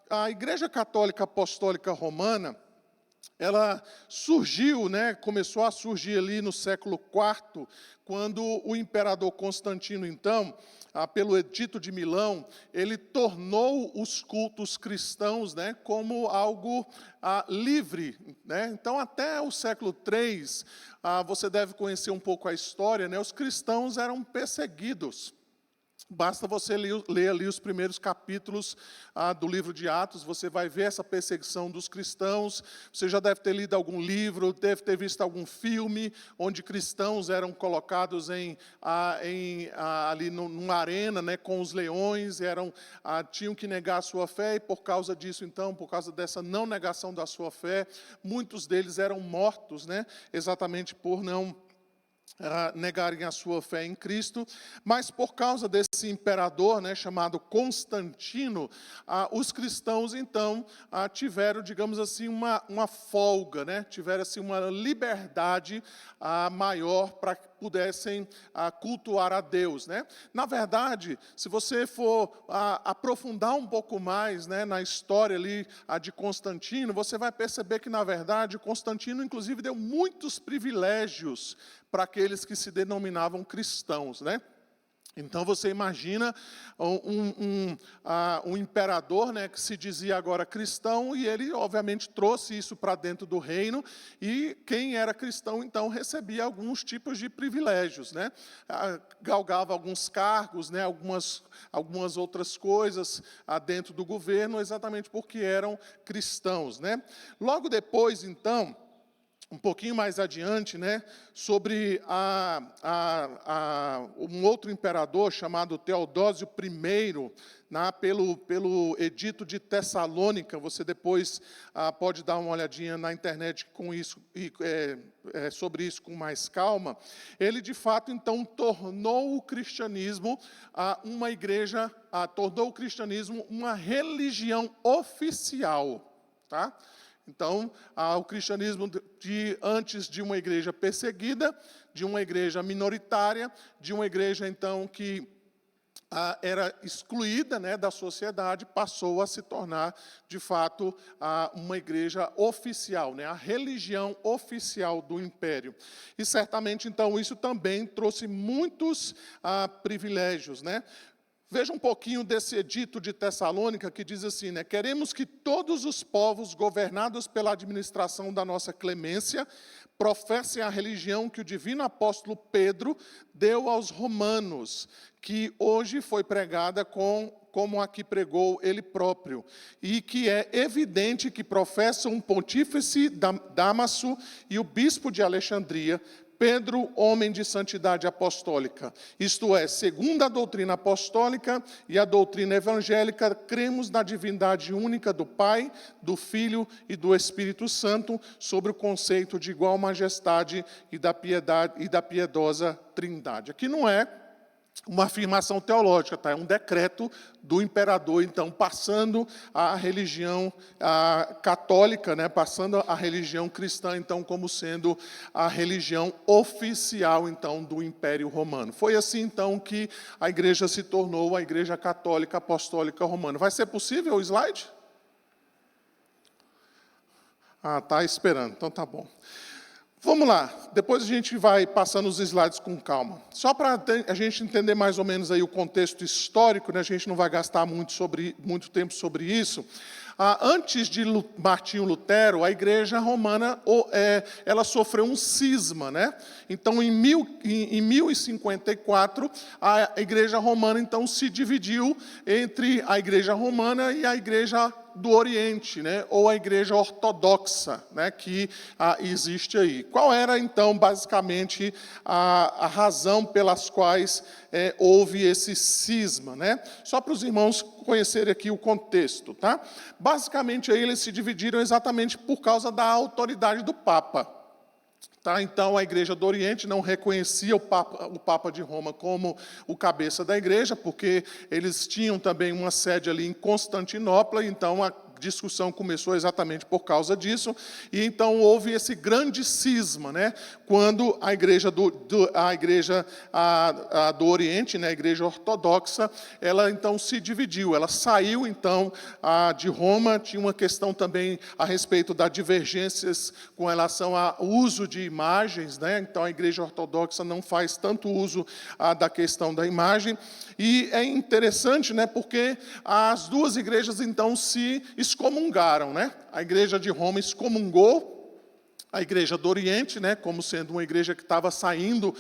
a Igreja Católica Apostólica Romana, ela surgiu, começou a surgir ali no século IV, quando o imperador Constantino, então, pelo Edito de Milão, ele tornou os cultos cristãos, como algo livre. Então, até o século III, você deve conhecer um pouco a história, os cristãos eram perseguidos. Basta você ler ali os primeiros capítulos do livro de Atos, você vai ver essa perseguição dos cristãos. Você já deve ter lido algum livro, deve ter visto algum filme, onde cristãos eram colocados ali numa arena, com os leões, tinham que negar a sua fé, e por causa disso, então, por causa dessa não negação da sua fé, muitos deles eram mortos, exatamente por não negarem a sua fé em Cristo. Mas por causa desse imperador, chamado Constantino, os cristãos então tiveram, digamos assim, uma folga, tiveram assim uma liberdade maior para que pudessem cultuar a Deus, Na verdade, se você for aprofundar um pouco mais, na história ali de Constantino, você vai perceber que, na verdade, Constantino, inclusive, deu muitos privilégios para aqueles que se denominavam cristãos, Então, você imagina um imperador, que se dizia agora cristão, e ele, obviamente, trouxe isso para dentro do reino, e quem era cristão, então, recebia alguns tipos de privilégios, galgava alguns cargos, algumas outras coisas dentro do governo, exatamente porque eram cristãos, Logo depois, então, um pouquinho mais adiante, sobre um outro imperador chamado Teodósio I, pelo Edito de Tessalônica. Você depois pode dar uma olhadinha na internet com isso, sobre isso com mais calma. Ele, de fato, então, tornou o cristianismo uma igreja, tornou o cristianismo uma religião oficial, tá? Então, o cristianismo antes de uma igreja perseguida, de uma igreja minoritária, de uma igreja, então, que era excluída da sociedade, passou a se tornar, de fato, uma igreja oficial, a religião oficial do império. E, certamente, então, isso também trouxe muitos privilégios, Veja um pouquinho desse edito de Tessalônica, que diz assim, queremos que todos os povos governados pela administração da nossa clemência professem a religião que o divino apóstolo Pedro deu aos romanos, que hoje foi pregada como a que pregou ele próprio, e que é evidente que professam o pontífice Dámaso e o bispo de Alexandria, Pedro, homem de santidade apostólica. Isto é, segundo a doutrina apostólica e a doutrina evangélica, cremos na divindade única do Pai, do Filho e do Espírito Santo, sobre o conceito de igual majestade e da piedade e da piedosa Trindade. Aqui não é uma afirmação teológica, tá? É um decreto do imperador, então, passando a religião católica, passando a religião cristã, então, como sendo a religião oficial, então, do Império Romano. Foi assim, então, que a igreja se tornou a Igreja Católica Apostólica Romana. Vai ser possível o slide? Está esperando, então tá bom. Vamos lá, depois a gente vai passando os slides com calma. Só para a gente entender mais ou menos aí o contexto histórico, a gente não vai gastar muito tempo sobre isso. Antes de Martinho Lutero, a Igreja Romana ela sofreu um cisma, Então, em 1054, a Igreja Romana então se dividiu entre a Igreja Romana e a Igreja do Oriente, ou a Igreja Ortodoxa, que existe aí. Qual era, então, basicamente, a razão pelas quais houve esse cisma, Só para os irmãos conhecerem aqui o contexto, tá? Basicamente, aí, eles se dividiram exatamente por causa da autoridade do Papa. Tá? Então, a Igreja do Oriente não reconhecia o Papa de Roma como o cabeça da igreja, porque eles tinham também uma sede ali em Constantinopla, então, discussão começou exatamente por causa disso, e então houve esse grande cisma, né, quando a igreja do Oriente, né, a igreja ortodoxa, ela então se dividiu, ela saiu então de Roma. Tinha uma questão também a respeito das divergências com relação ao uso de imagens, né, então a igreja ortodoxa não faz tanto uso da questão da imagem, e é interessante, né, porque as duas igrejas então se excomungaram, né? A igreja de Roma excomungou a igreja do Oriente, né, como sendo uma igreja que estava saindo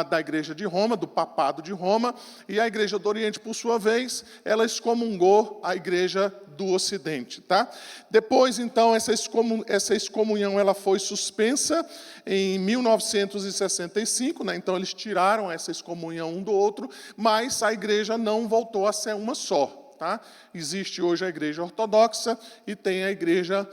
da igreja de Roma, do papado de Roma, e a igreja do Oriente, por sua vez, ela excomungou a igreja do Ocidente, tá? Depois, então, essa excomunhão ela foi suspensa em 1965, né? Então eles tiraram essa excomunhão um do outro, mas a igreja não voltou a ser uma só. Tá? Existe hoje a igreja ortodoxa e tem a igreja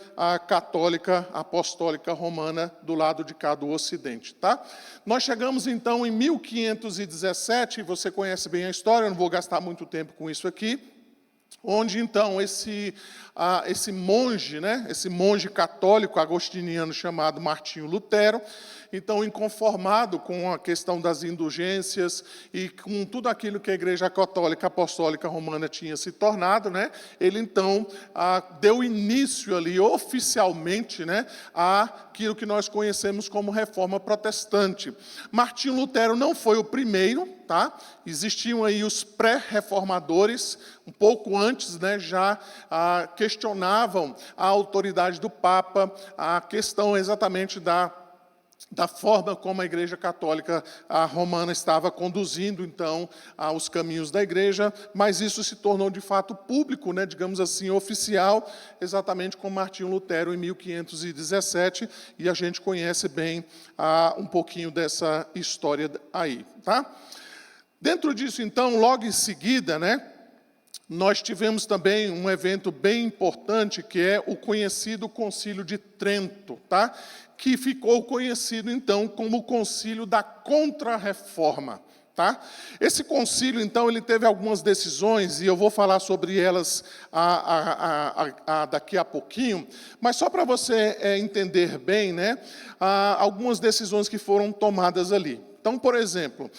católica apostólica romana do lado de cá do Ocidente. Tá? Nós chegamos então em 1517, você conhece bem a história, eu não vou gastar muito tempo com isso aqui, onde então esse monge, né, esse monge católico agostiniano chamado Martinho Lutero, então inconformado com a questão das indulgências e com tudo aquilo que a Igreja Católica Apostólica Romana tinha se tornado, né, ele então deu início ali oficialmente, né, àquilo que nós conhecemos como Reforma Protestante. Martinho Lutero não foi o primeiro, tá? Existiam aí os pré-reformadores, um pouco antes, né, já questionavam a autoridade do Papa, a questão exatamente da forma como a Igreja Católica Romana estava conduzindo, então, os caminhos da Igreja, mas isso se tornou, de fato, público, né, digamos assim, oficial, exatamente com Martinho Lutero, em 1517, e a gente conhece bem um pouquinho dessa história aí, tá? Dentro disso, então, logo em seguida, né, nós tivemos também um evento bem importante, que é o conhecido Concílio de Trento, tá? Que ficou conhecido, então, como o Concílio da Contra-Reforma. Tá? Esse concílio, então, ele teve algumas decisões, e eu vou falar sobre elas daqui a pouquinho, mas só para você entender bem, né, algumas decisões que foram tomadas ali. Então, por exemplo,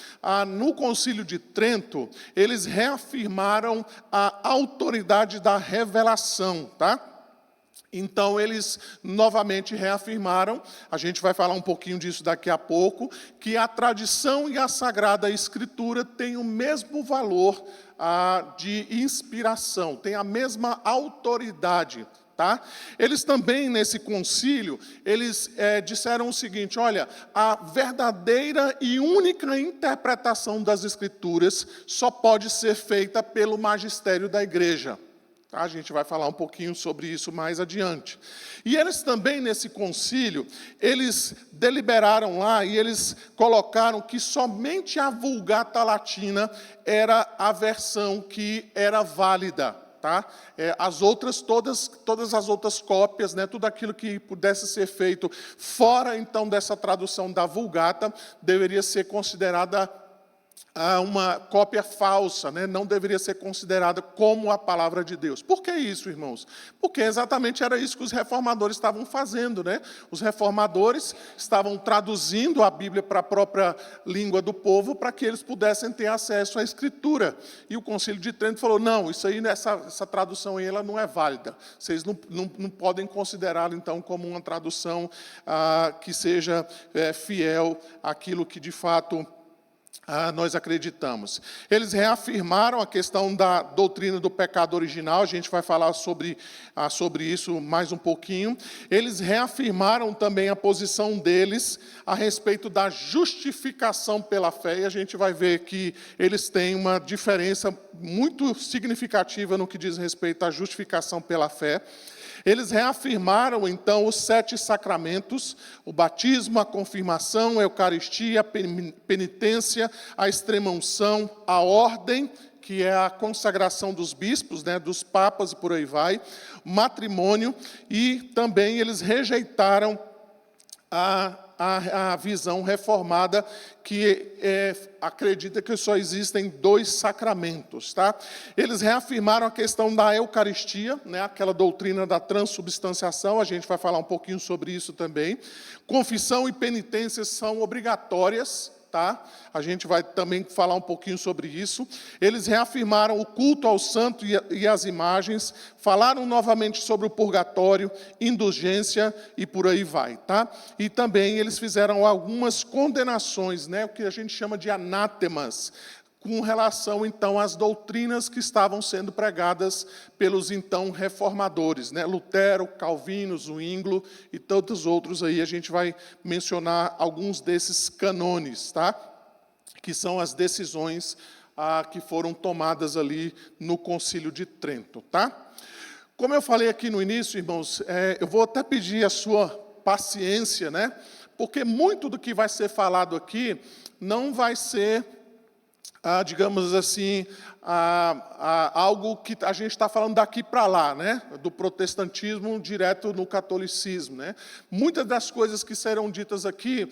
no Concílio de Trento, eles reafirmaram a autoridade da revelação, tá? Então, eles novamente reafirmaram, a gente vai falar um pouquinho disso daqui a pouco, que a tradição e a Sagrada Escritura têm o mesmo valor de inspiração, têm a mesma autoridade. Tá? Eles também, nesse concílio, eles disseram o seguinte: olha, a verdadeira e única interpretação das Escrituras só pode ser feita pelo magistério da igreja. Tá? A gente vai falar um pouquinho sobre isso mais adiante. E eles também, nesse concílio, eles deliberaram lá e eles colocaram que somente a Vulgata Latina era a versão que era válida. Tá? As outras, todas as outras cópias, né, tudo aquilo que pudesse ser feito fora, então, dessa tradução da Vulgata, deveria ser considerada uma cópia falsa, né? Não deveria ser considerada como a palavra de Deus. Por que isso, irmãos? Porque exatamente era isso que os reformadores estavam fazendo, né? Os reformadores estavam traduzindo a Bíblia para a própria língua do povo, para que eles pudessem ter acesso à Escritura. E o Concílio de Trento falou: não, isso aí, essa tradução aí, ela não é válida. Vocês não podem considerá-la, então, como uma tradução que seja fiel àquilo que, de fato, nós acreditamos. Eles reafirmaram a questão da doutrina do pecado original, a gente vai falar sobre isso mais um pouquinho. Eles reafirmaram também a posição deles a respeito da justificação pela fé, e a gente vai ver que eles têm uma diferença muito significativa no que diz respeito à justificação pela fé. Eles reafirmaram, então, os 7 sacramentos: o batismo, a confirmação, a eucaristia, a penitência, a extrema-unção, a ordem, que é a consagração dos bispos, né, dos papas e por aí vai, matrimônio, e também eles rejeitaram a visão reformada que acredita que só existem 2 sacramentos, tá? Eles reafirmaram a questão da Eucaristia, né, aquela doutrina da transubstanciação, a gente vai falar um pouquinho sobre isso também. Confissão e penitência são obrigatórias, tá? A gente vai também falar um pouquinho sobre isso. Eles reafirmaram o culto ao santo e às imagens, falaram novamente sobre o purgatório, indulgência e por aí vai, tá? E também eles fizeram algumas condenações, né, o que a gente chama de anátemas, com relação, então, às doutrinas que estavam sendo pregadas pelos, então, reformadores, né? Lutero, Calvino, Zwinglio e tantos outros aí. A gente vai mencionar alguns desses canones, tá? Que são as decisões que foram tomadas ali no Concílio de Trento, tá? Como eu falei aqui no início, irmãos, eu vou até pedir a sua paciência, né? Porque muito do que vai ser falado aqui não vai ser digamos assim, algo que a gente está falando daqui para lá, né? Do protestantismo direto no catolicismo, né? Muitas das coisas que serão ditas aqui,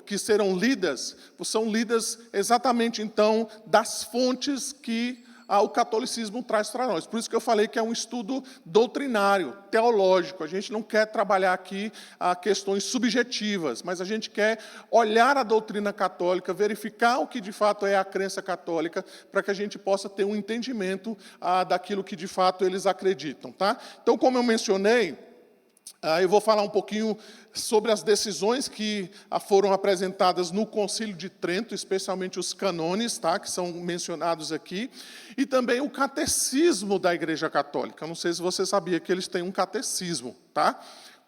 que serão lidas, são lidas exatamente, então, das fontes que o catolicismo traz para nós. Por isso que eu falei que é um estudo doutrinário, teológico. A gente não quer trabalhar aqui questões subjetivas, mas a gente quer olhar a doutrina católica, verificar o que de fato é a crença católica, para que a gente possa ter um entendimento daquilo que de fato eles acreditam, tá? Então, como eu mencionei, eu vou falar um pouquinho sobre as decisões que foram apresentadas no Concílio de Trento, especialmente os canones, tá, que são mencionados aqui, e também o catecismo da Igreja Católica. Não sei se você sabia que eles têm um catecismo, tá,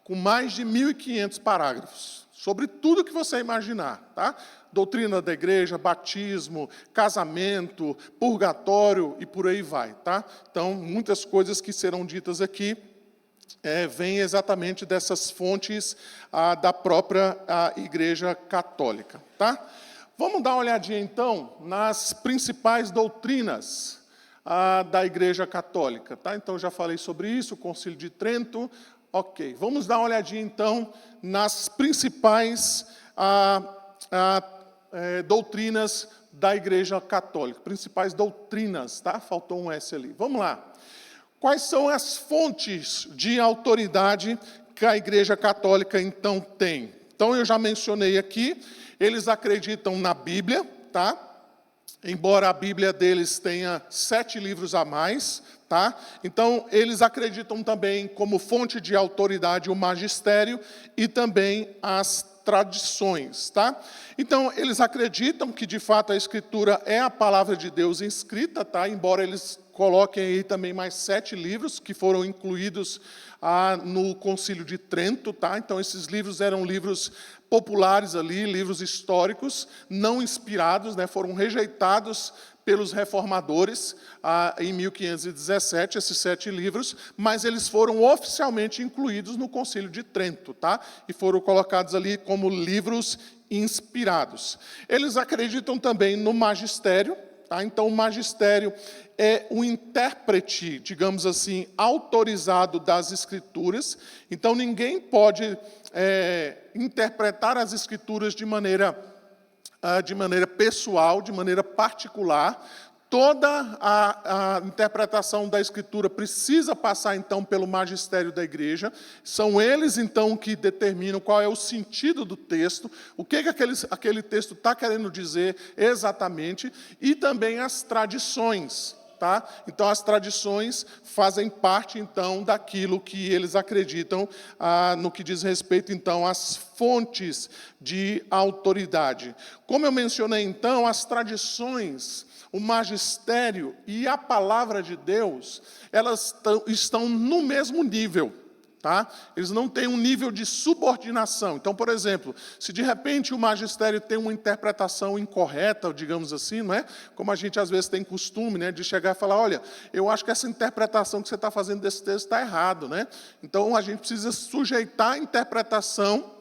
com mais de 1.500 parágrafos, sobre tudo que você imaginar, tá? Doutrina da Igreja, batismo, casamento, purgatório e por aí vai, tá? Então, muitas coisas que serão ditas aqui vem exatamente dessas fontes da própria Igreja Católica, tá? Vamos dar uma olhadinha, então, nas principais doutrinas da Igreja Católica, tá? Então, eu já falei sobre isso, o Concílio de Trento, ok. Vamos dar uma olhadinha, então, nas principais doutrinas da Igreja Católica, principais doutrinas, tá? Faltou um S ali. Vamos lá. Quais são as fontes de autoridade que a Igreja Católica, então, tem? Então, eu já mencionei aqui, eles acreditam na Bíblia, tá? Embora a Bíblia deles tenha 7 livros a mais, tá? Então, eles acreditam também como fonte de autoridade o magistério e também as tradições, tá? Então, eles acreditam que, de fato, a Escritura é a palavra de Deus escrita, tá? Embora eles coloquem aí também mais 7 livros que foram incluídos no Concílio de Trento, tá? Então, esses livros eram livros populares ali, livros históricos, não inspirados, né? Foram rejeitados pelos reformadores em 1517, esses 7 livros, mas eles foram oficialmente incluídos no Concílio de Trento, tá? E foram colocados ali como livros inspirados. Eles acreditam também no magistério, tá? Então, o magistério é o intérprete, digamos assim, autorizado das Escrituras. Então, ninguém pode interpretar as Escrituras de maneira pessoal, de maneira particular. Toda a interpretação da Escritura precisa passar, então, pelo magistério da igreja. São eles, então, que determinam qual é o sentido do texto, o que aquele texto está querendo dizer exatamente, e também as tradições. Tá? Então, as tradições fazem parte, então, daquilo que eles acreditam no que diz respeito, então, às fontes de autoridade. Como eu mencionei, então, as tradições, o magistério e a palavra de Deus, elas estão no mesmo nível. Tá? Eles não têm um nível de subordinação. Então, por exemplo, se de repente o magistério tem uma interpretação incorreta, digamos assim, não é? Como a gente às vezes tem costume, né, de chegar e falar, olha, eu acho que essa interpretação que você está fazendo desse texto está errado, né? Então, a gente precisa sujeitar a interpretação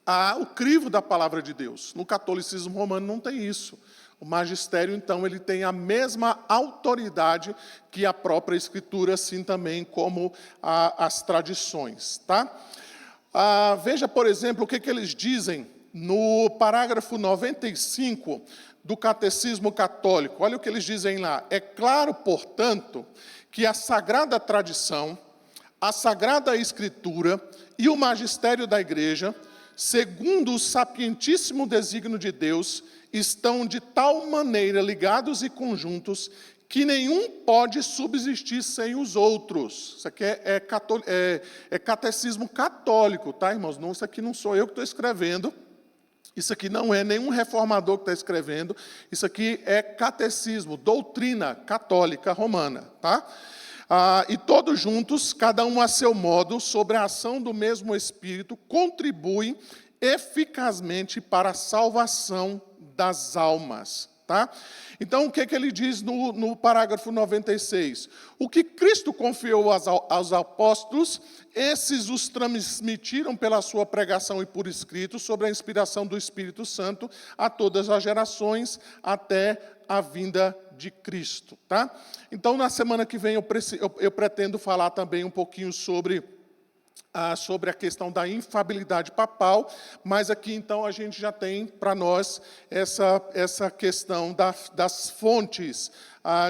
ao crivo da palavra de Deus. No catolicismo romano não tem isso. O magistério, então, ele tem a mesma autoridade que a própria Escritura, assim também como as tradições, tá? Veja, por exemplo, o que eles dizem no parágrafo 95 do Catecismo Católico. Olha o que eles dizem lá. É claro, portanto, que a Sagrada Tradição, a Sagrada Escritura e o magistério da Igreja, segundo o sapientíssimo desígnio de Deus, estão de tal maneira ligados e conjuntos que nenhum pode subsistir sem os outros. Isso aqui é catecismo católico, tá, irmãos? Não, isso aqui não sou eu que estou escrevendo. Isso aqui não é nenhum reformador que está escrevendo. Isso aqui é catecismo, doutrina católica romana, tá? E todos juntos, cada um a seu modo, sobre a ação do mesmo Espírito, contribuem eficazmente para a salvação das almas. Tá? Então, o que ele diz no parágrafo 96? O que Cristo confiou aos apóstolos, esses os transmitiram pela sua pregação e por escrito, sobre a inspiração do Espírito Santo, a todas as gerações, até a vinda de Cristo. Tá? Então, na semana que vem, eu pretendo falar também um pouquinho sobre a questão da infalibilidade papal, mas aqui, então, a gente já tem para nós essa questão das fontes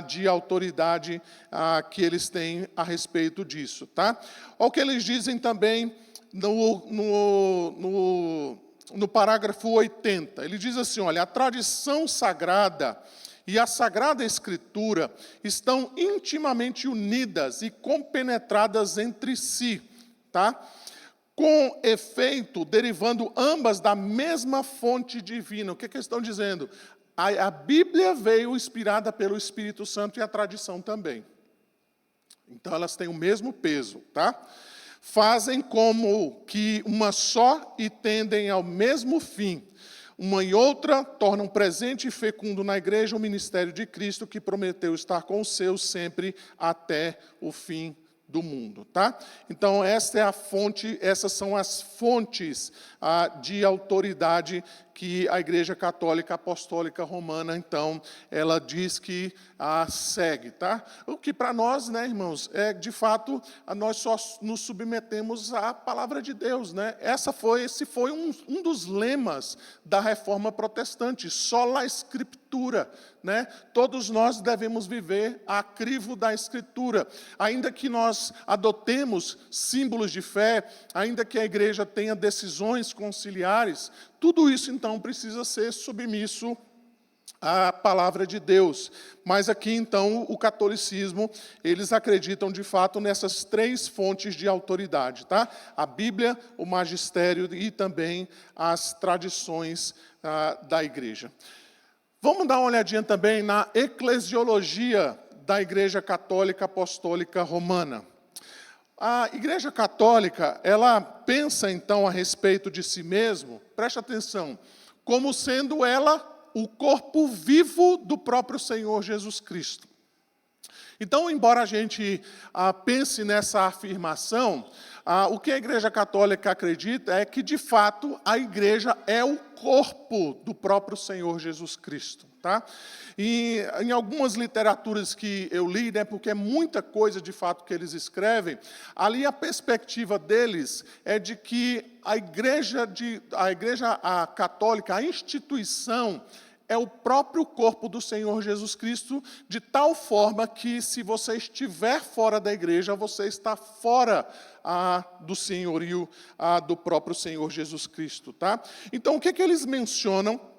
de autoridade que eles têm a respeito disso. Tá? Olha o que eles dizem também no parágrafo 80. Ele diz assim, olha, a tradição sagrada e a Sagrada Escritura estão intimamente unidas e compenetradas entre si, tá? Com efeito, derivando ambas da mesma fonte divina. O que eles estão dizendo? A Bíblia veio inspirada pelo Espírito Santo e a tradição também. Então, elas têm o mesmo peso, tá? Fazem como que uma só e tendem ao mesmo fim. Uma e outra tornam presente e fecundo na igreja o ministério de Cristo, que prometeu estar com os seus sempre até o fim do mundo, tá? Então, essa é a fonte, essas são as fontes de autoridade que a Igreja Católica Apostólica Romana, então, ela diz que segue, tá? O que para nós, né, irmãos, de fato, nós só nos submetemos à palavra de Deus, né? Esse foi um dos lemas da Reforma Protestante, sola Scriptura, né? Todos nós devemos viver a crivo da Escritura, ainda que nós adotemos símbolos de fé, ainda que a igreja tenha decisões conciliares, tudo isso, então, precisa ser submisso à palavra de Deus. Mas aqui, então, o catolicismo, eles acreditam, de fato, nessas três fontes de autoridade, tá? A Bíblia, o magistério e também as tradições da igreja. Vamos dar uma olhadinha também na eclesiologia da Igreja Católica Apostólica Romana. A Igreja Católica, ela pensa, então, a respeito de si mesmo, preste atenção, como sendo ela o corpo vivo do próprio Senhor Jesus Cristo. Então, embora a gente pense nessa afirmação, o que a Igreja Católica acredita é que, de fato, a Igreja é o corpo do próprio Senhor Jesus Cristo. Tá? E em algumas literaturas que eu li, né, porque é muita coisa de fato que eles escrevem, ali a perspectiva deles é de que a igreja católica, a instituição, é o próprio corpo do Senhor Jesus Cristo, de tal forma que, se você estiver fora da igreja, você está fora do senhorio do próprio Senhor Jesus Cristo. Tá? Então, o que eles mencionam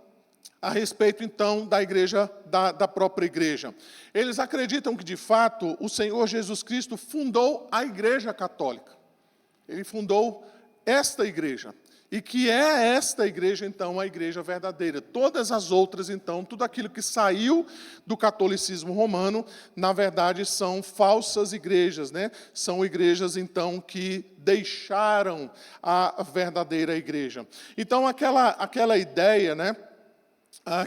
a respeito, então, da igreja, da própria igreja? Eles acreditam que, de fato, o Senhor Jesus Cristo fundou a Igreja Católica. Ele fundou esta igreja. E que é esta igreja, então, a igreja verdadeira. Todas as outras, então, tudo aquilo que saiu do catolicismo romano, na verdade, são falsas igrejas, né? São igrejas, então, que deixaram a verdadeira igreja. Então, aquela ideia, né,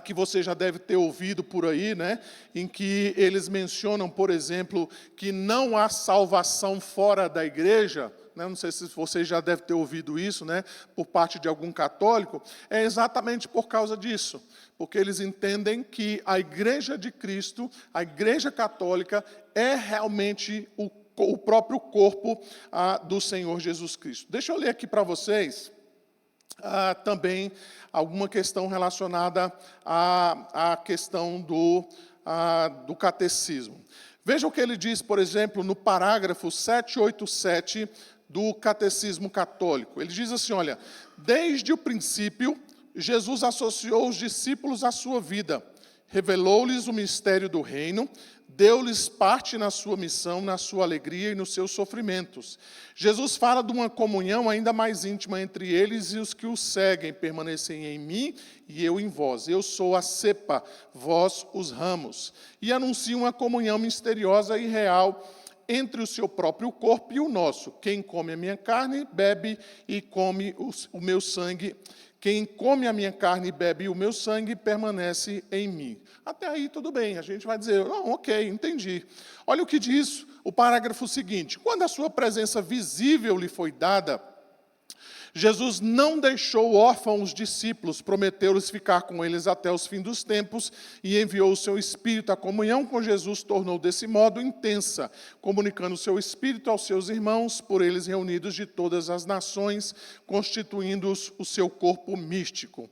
que você já deve ter ouvido por aí, né, em que eles mencionam, por exemplo, que não há salvação fora da igreja, né, não sei se você já deve ter ouvido isso, né, por parte de algum católico, é exatamente por causa disso, porque eles entendem que a Igreja de Cristo, a Igreja Católica, é realmente o o próprio corpo do Senhor Jesus Cristo. Deixa eu ler aqui para vocês também alguma questão relacionada à questão do catecismo. Veja o que ele diz, por exemplo, no parágrafo 787 do Catecismo Católico. Ele diz assim, olha, desde o princípio, Jesus associou os discípulos à sua vida, revelou-lhes o mistério do reino, deu-lhes parte na sua missão, na sua alegria e nos seus sofrimentos. Jesus fala de uma comunhão ainda mais íntima entre eles e os que o seguem, permanecem em mim e eu em vós. Eu sou a cepa, vós os ramos. E anuncia uma comunhão misteriosa e real entre o seu próprio corpo e o nosso. Quem come a minha carne, bebe e come o meu sangue. Quem come a minha carne e bebe o meu sangue, permanece em mim. Até aí tudo bem, a gente vai dizer, ok, entendi. Olha o que diz o parágrafo seguinte. Quando a sua presença visível lhe foi dada, Jesus não deixou órfãos os discípulos, prometeu-lhes ficar com eles até os fins dos tempos e enviou o seu Espírito. A comunhão com Jesus tornou desse modo intensa, comunicando o seu Espírito aos seus irmãos, por eles reunidos de todas as nações, constituindo-os o seu corpo místico.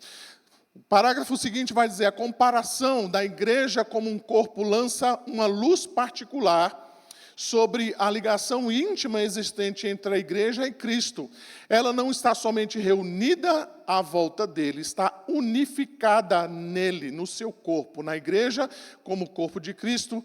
O parágrafo seguinte vai dizer, a comparação da igreja como um corpo lança uma luz particular sobre a ligação íntima existente entre a igreja e Cristo. Ela não está somente reunida à volta dele, está unificada nele, no seu corpo. Na igreja, como corpo de Cristo,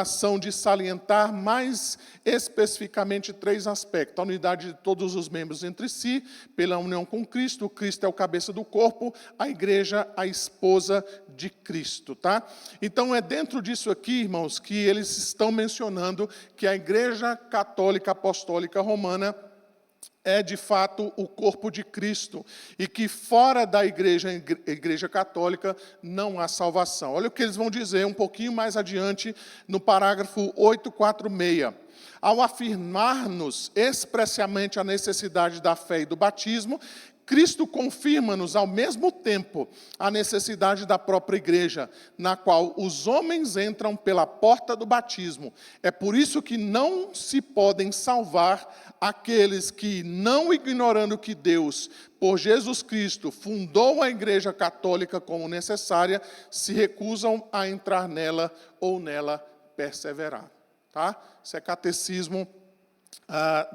são de salientar mais especificamente 3 aspectos. A unidade de todos os membros entre si, pela união com Cristo. Cristo é o cabeça do corpo, a igreja, a esposa de Cristo. Tá? Então, é dentro disso aqui, irmãos, que eles estão mencionando que a Igreja Católica Apostólica Romana é, de fato, o corpo de Cristo, e que fora da igreja católica não há salvação. Olha o que eles vão dizer um pouquinho mais adiante, no parágrafo 846. Ao afirmar-nos expressamente a necessidade da fé e do batismo, Cristo confirma-nos ao mesmo tempo a necessidade da própria igreja, na qual os homens entram pela porta do batismo. É por isso que não se podem salvar aqueles que, não ignorando que Deus, por Jesus Cristo, fundou a igreja católica como necessária, se recusam a entrar nela ou nela perseverar. Tá? Isso é catecismo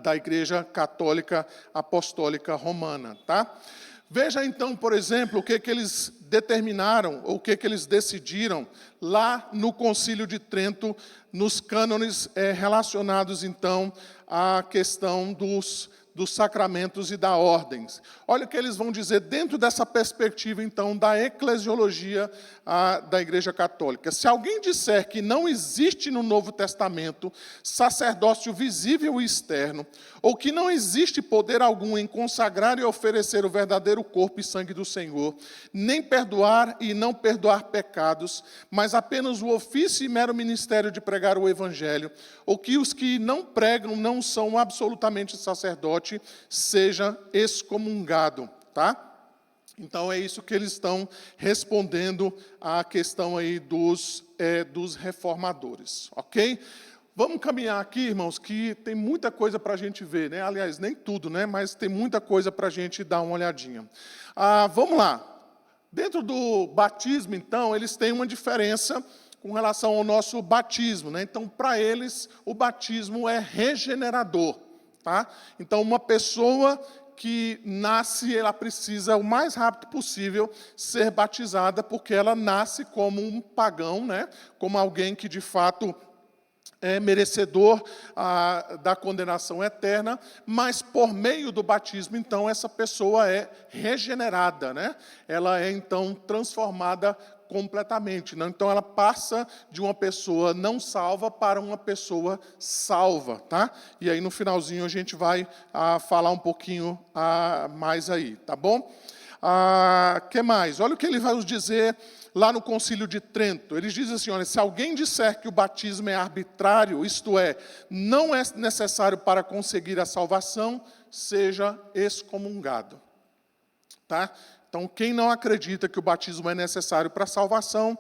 da Igreja Católica Apostólica Romana. Tá? Veja então, por exemplo, o que eles determinaram, ou o que eles decidiram lá no Concílio de Trento, nos cânones relacionados então à questão dos sacramentos e da ordens. Olha o que eles vão dizer dentro dessa perspectiva, então, da eclesiologia da Igreja Católica. Se alguém disser que não existe no Novo Testamento sacerdócio visível e externo, ou que não existe poder algum em consagrar e oferecer o verdadeiro corpo e sangue do Senhor, nem perdoar e não perdoar pecados, mas apenas o ofício e mero ministério de pregar o Evangelho, ou que os que não pregam não são absolutamente sacerdotes, seja excomungado, tá? Então é isso que eles estão respondendo à questão aí dos reformadores, ok? Vamos caminhar aqui, irmãos, que tem muita coisa para a gente ver, né? Aliás, nem tudo, né? Mas tem muita coisa para a gente dar uma olhadinha. Vamos lá. Dentro do batismo, então, eles têm uma diferença com relação ao nosso batismo, né? Então, para eles, o batismo é regenerador. Tá? Então, uma pessoa que nasce, ela precisa, o mais rápido possível, ser batizada, porque ela nasce como um pagão, né? Como alguém que, de fato, é merecedor da condenação eterna, mas, por meio do batismo, então, essa pessoa é regenerada, né? Ela é, então, transformada completamente. Né? Então, ela passa de uma pessoa não salva para uma pessoa salva. Tá? E aí, no finalzinho, a gente vai falar um pouquinho mais aí. Tá bom? Que mais? Olha o que ele vai nos dizer lá no Concílio de Trento. Eles dizem assim, olha, se alguém disser que o batismo é arbitrário, isto é, não é necessário para conseguir a salvação, seja excomungado. Tá? Então, quem não acredita que o batismo é necessário para a salvação,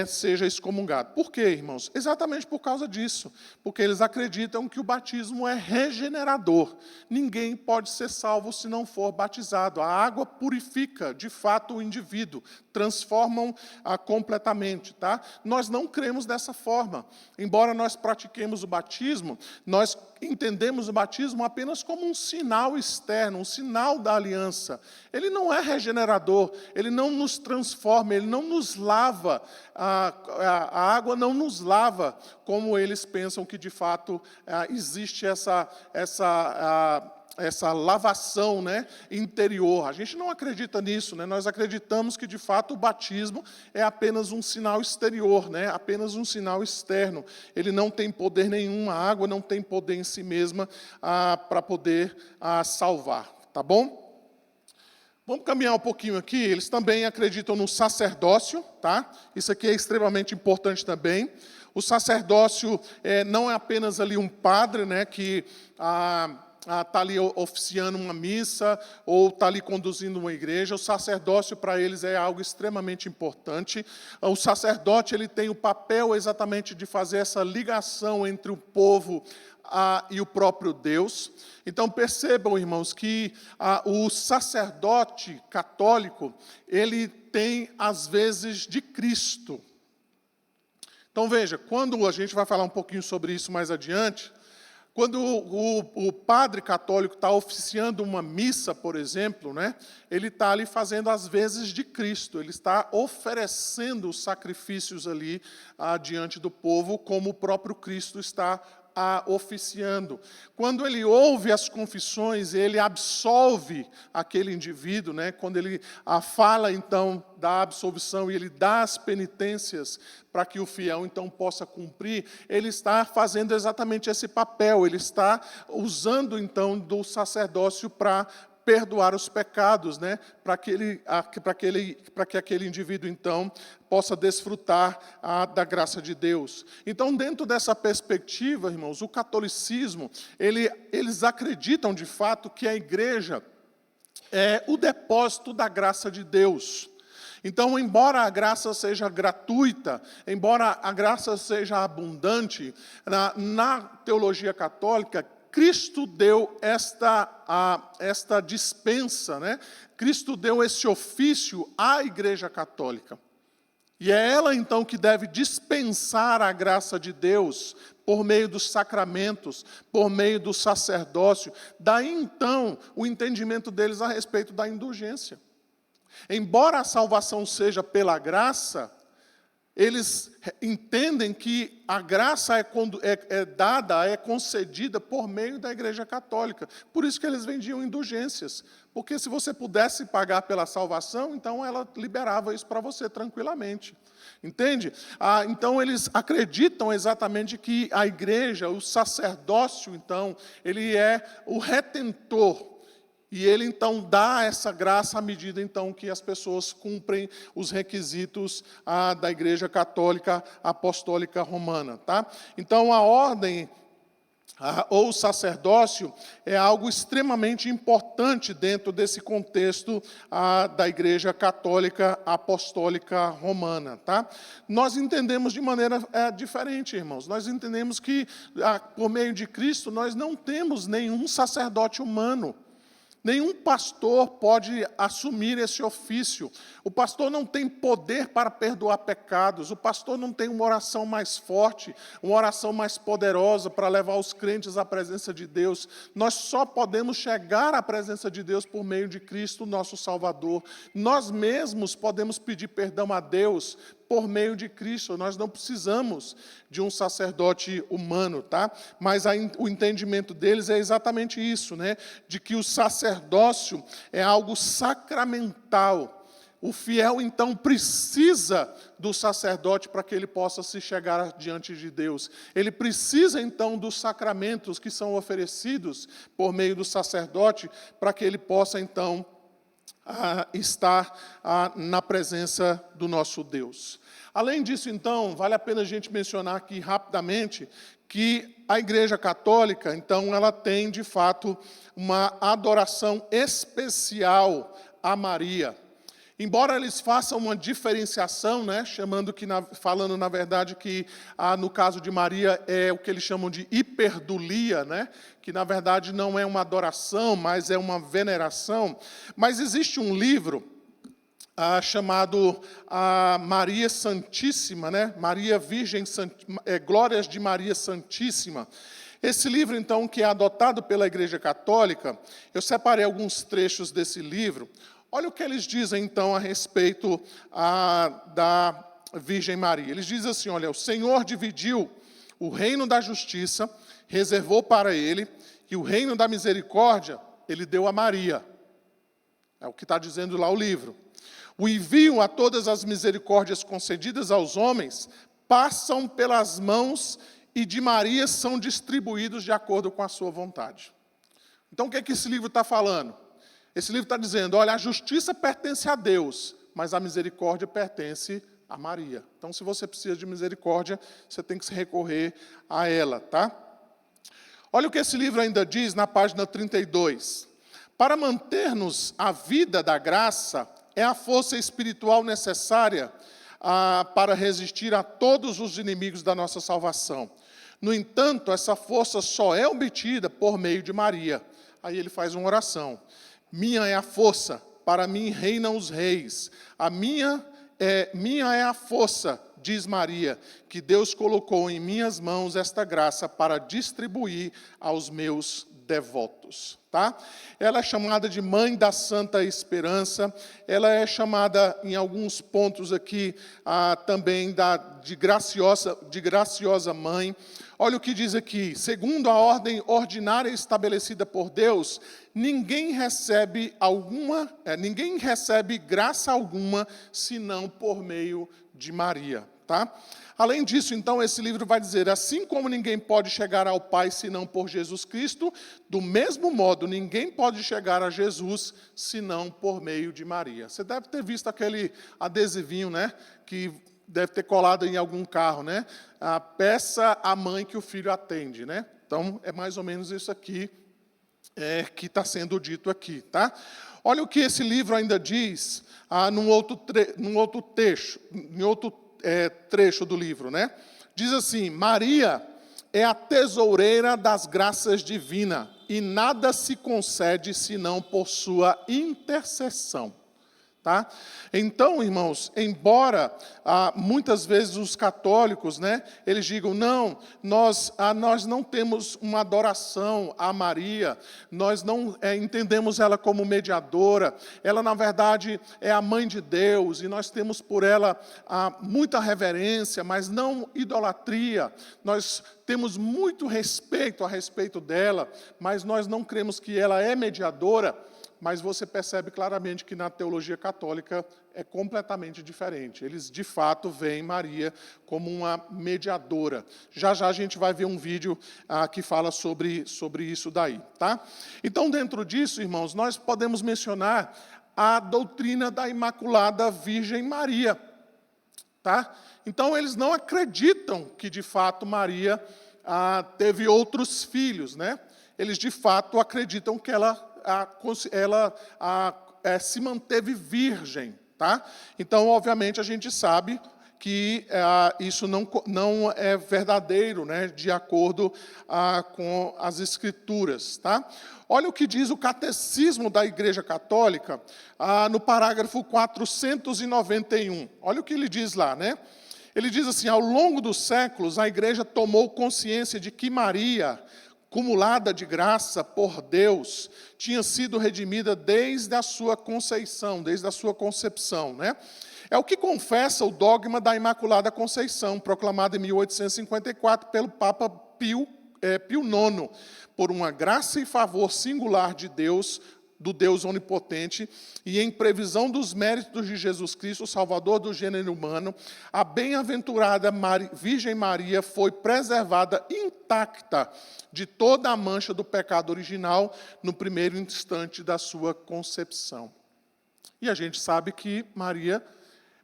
seja excomungado. Por quê, irmãos? Exatamente por causa disso. Porque eles acreditam que o batismo é regenerador. Ninguém pode ser salvo se não for batizado. A água purifica, de fato, o indivíduo. Transformam completamente. Tá? Nós não cremos dessa forma. Embora nós pratiquemos o batismo, nós entendemos o batismo apenas como um sinal externo, um sinal da aliança. Ele não é regenerador, ele não nos transforma, ele não nos lava, a água não nos lava, como eles pensam que de fato existe essa lavação, né, interior. A gente não acredita nisso, né? Nós acreditamos que, de fato, o batismo é apenas um sinal exterior, né? Apenas um sinal externo. Ele não tem poder nenhum, a água não tem poder em si mesma para poder salvar. Tá bom? Vamos caminhar um pouquinho aqui. Eles também acreditam no sacerdócio, tá? Isso aqui é extremamente importante também. O sacerdócio não é apenas ali um padre, né, que está ali oficiando uma missa ou está ali conduzindo uma igreja. O sacerdócio para eles é algo extremamente importante. O sacerdote ele tem o papel exatamente de fazer essa ligação entre o povo e o próprio Deus. Então percebam, irmãos, que o sacerdote católico ele tem as vezes de Cristo. Então veja, quando a gente vai falar um pouquinho sobre isso mais adiante, quando o padre católico está oficiando uma missa, por exemplo, né, ele está ali fazendo as vezes de Cristo, ele está oferecendo os sacrifícios ali diante do povo, como o próprio Cristo está oficiando. Quando ele ouve as confissões, ele absolve aquele indivíduo, né? Quando ele fala, então, da absolvição e ele dá as penitências para que o fiel, então, possa cumprir, ele está fazendo exatamente esse papel, ele está usando, então, do sacerdócio para perdoar os pecados, né? Para que aquele indivíduo, então, possa desfrutar da graça de Deus. Então, dentro dessa perspectiva, irmãos, o catolicismo, eles acreditam, de fato, que a igreja é o depósito da graça de Deus. Então, embora a graça seja gratuita, embora a graça seja abundante, na teologia católica, Cristo deu esta dispensa, né? Cristo deu esse ofício à Igreja Católica. E é ela, então, que deve dispensar a graça de Deus por meio dos sacramentos, por meio do sacerdócio. Daí, então, o entendimento deles a respeito da indulgência. Embora a salvação seja pela graça, eles entendem que a graça é concedida por meio da Igreja Católica. Por isso que eles vendiam indulgências. Porque se você pudesse pagar pela salvação, então ela liberava isso para você tranquilamente. Entende? Então eles acreditam exatamente que a igreja, o sacerdócio, então, ele é o retentor. E ele, então, dá essa graça à medida, então, que as pessoas cumprem os requisitos da Igreja Católica Apostólica Romana. Tá? Então, a ordem ou o sacerdócio é algo extremamente importante dentro desse contexto da Igreja Católica Apostólica Romana. Tá? Nós entendemos de maneira diferente, irmãos. Nós entendemos que, por meio de Cristo, nós não temos nenhum sacerdote humano. Nenhum pastor pode assumir esse ofício. O pastor não tem poder para perdoar pecados. O pastor não tem uma oração mais forte, uma oração mais poderosa para levar os crentes à presença de Deus. Nós só podemos chegar à presença de Deus por meio de Cristo, nosso Salvador. Nós mesmos podemos pedir perdão a Deus por meio de Cristo. Nós não precisamos de um sacerdote humano, tá? Mas o entendimento deles é exatamente isso, né? De que o sacerdócio é algo sacramental. O fiel, então, precisa do sacerdote para que ele possa se chegar diante de Deus. Ele precisa, então, dos sacramentos que são oferecidos por meio do sacerdote para que ele possa, então, estar na presença do nosso Deus. Além disso, então, vale a pena a gente mencionar aqui rapidamente que a Igreja Católica, então, ela tem, de fato, uma adoração especial a Maria. Embora eles façam uma diferenciação, né, falando na verdade que no caso de Maria é o que eles chamam de hiperdulia, né, que na verdade não é uma adoração, mas é uma veneração. Mas existe um livro chamado Maria Santíssima, né, Maria Virgem, Glórias de Maria Santíssima. Esse livro, então, que é adotado pela Igreja Católica, eu separei alguns trechos desse livro. Olha o que eles dizem, então, a respeito da Virgem Maria. Eles dizem assim, olha, o Senhor dividiu o reino da justiça, reservou para ele, e o reino da misericórdia, ele deu a Maria. É o que está dizendo lá o livro. O envio a todas as misericórdias concedidas aos homens passam pelas mãos e de Maria são distribuídos de acordo com a sua vontade. Então, o que é que esse livro está falando? Esse livro está dizendo, olha, a justiça pertence a Deus, mas a misericórdia pertence a Maria. Então, se você precisa de misericórdia, você tem que se recorrer a ela, tá? Olha o que esse livro ainda diz na página 32. Para manter-nos a vida da graça, é a força espiritual necessária para resistir a todos os inimigos da nossa salvação. No entanto, essa força só é obtida por meio de Maria. Aí ele faz uma oração. Minha é a força, para mim reinam os reis. Minha é a força, diz Maria, que Deus colocou em minhas mãos esta graça para distribuir aos meus devotos. Tá? Ela é chamada de Mãe da Santa Esperança, ela é chamada, em alguns pontos aqui, também de graciosa Mãe. Olha o que diz aqui, segundo a ordem ordinária estabelecida por Deus, ninguém recebe graça alguma, senão por meio de Maria. Tá? Além disso, então, esse livro vai dizer, assim como ninguém pode chegar ao Pai senão por Jesus Cristo, do mesmo modo, ninguém pode chegar a Jesus senão por meio de Maria. Você deve ter visto aquele adesivinho, né, que deve ter colado em algum carro, né? Peça à mãe que o filho atende, né? Então, é mais ou menos isso aqui que está sendo dito aqui, tá? Olha o que esse livro ainda diz num outro trecho do livro, né? Diz assim, Maria é a tesoureira das graças divinas e nada se concede senão por sua intercessão. Tá? Então, irmãos, embora muitas vezes os católicos, né, eles digam, não, nós não temos uma adoração a Maria, nós não entendemos ela como mediadora, ela na verdade é a mãe de Deus, e nós temos por ela muita reverência, mas não idolatria, nós temos muito respeito a respeito dela, mas nós não cremos que ela é mediadora. Mas você percebe claramente que na teologia católica é completamente diferente. Eles, de fato, veem Maria como uma mediadora. Já já a gente vai ver um vídeo que fala sobre isso daí. Tá? Então, dentro disso, irmãos, nós podemos mencionar a doutrina da Imaculada Virgem Maria. Tá? Então, eles não acreditam que, de fato, Maria teve outros filhos. Né? Eles, de fato, acreditam que ela se manteve virgem. Tá? Então, obviamente, a gente sabe que isso não é verdadeiro, né, de acordo com as Escrituras. Tá? Olha o que diz o Catecismo da Igreja Católica, no parágrafo 491. Olha o que ele diz lá, né? Ele diz assim, ao longo dos séculos, a Igreja tomou consciência de que Maria, cumulada de graça por Deus, tinha sido redimida desde a sua conceição, desde a sua concepção, né? É o que confessa o dogma da Imaculada Conceição, proclamado em 1854 pelo Papa Pio IX, por uma graça e favor singular de Deus, do Deus onipotente, e em previsão dos méritos de Jesus Cristo, Salvador do gênero humano, a bem-aventurada Virgem Maria foi preservada intacta de toda a mancha do pecado original no primeiro instante da sua concepção. E a gente sabe que Maria,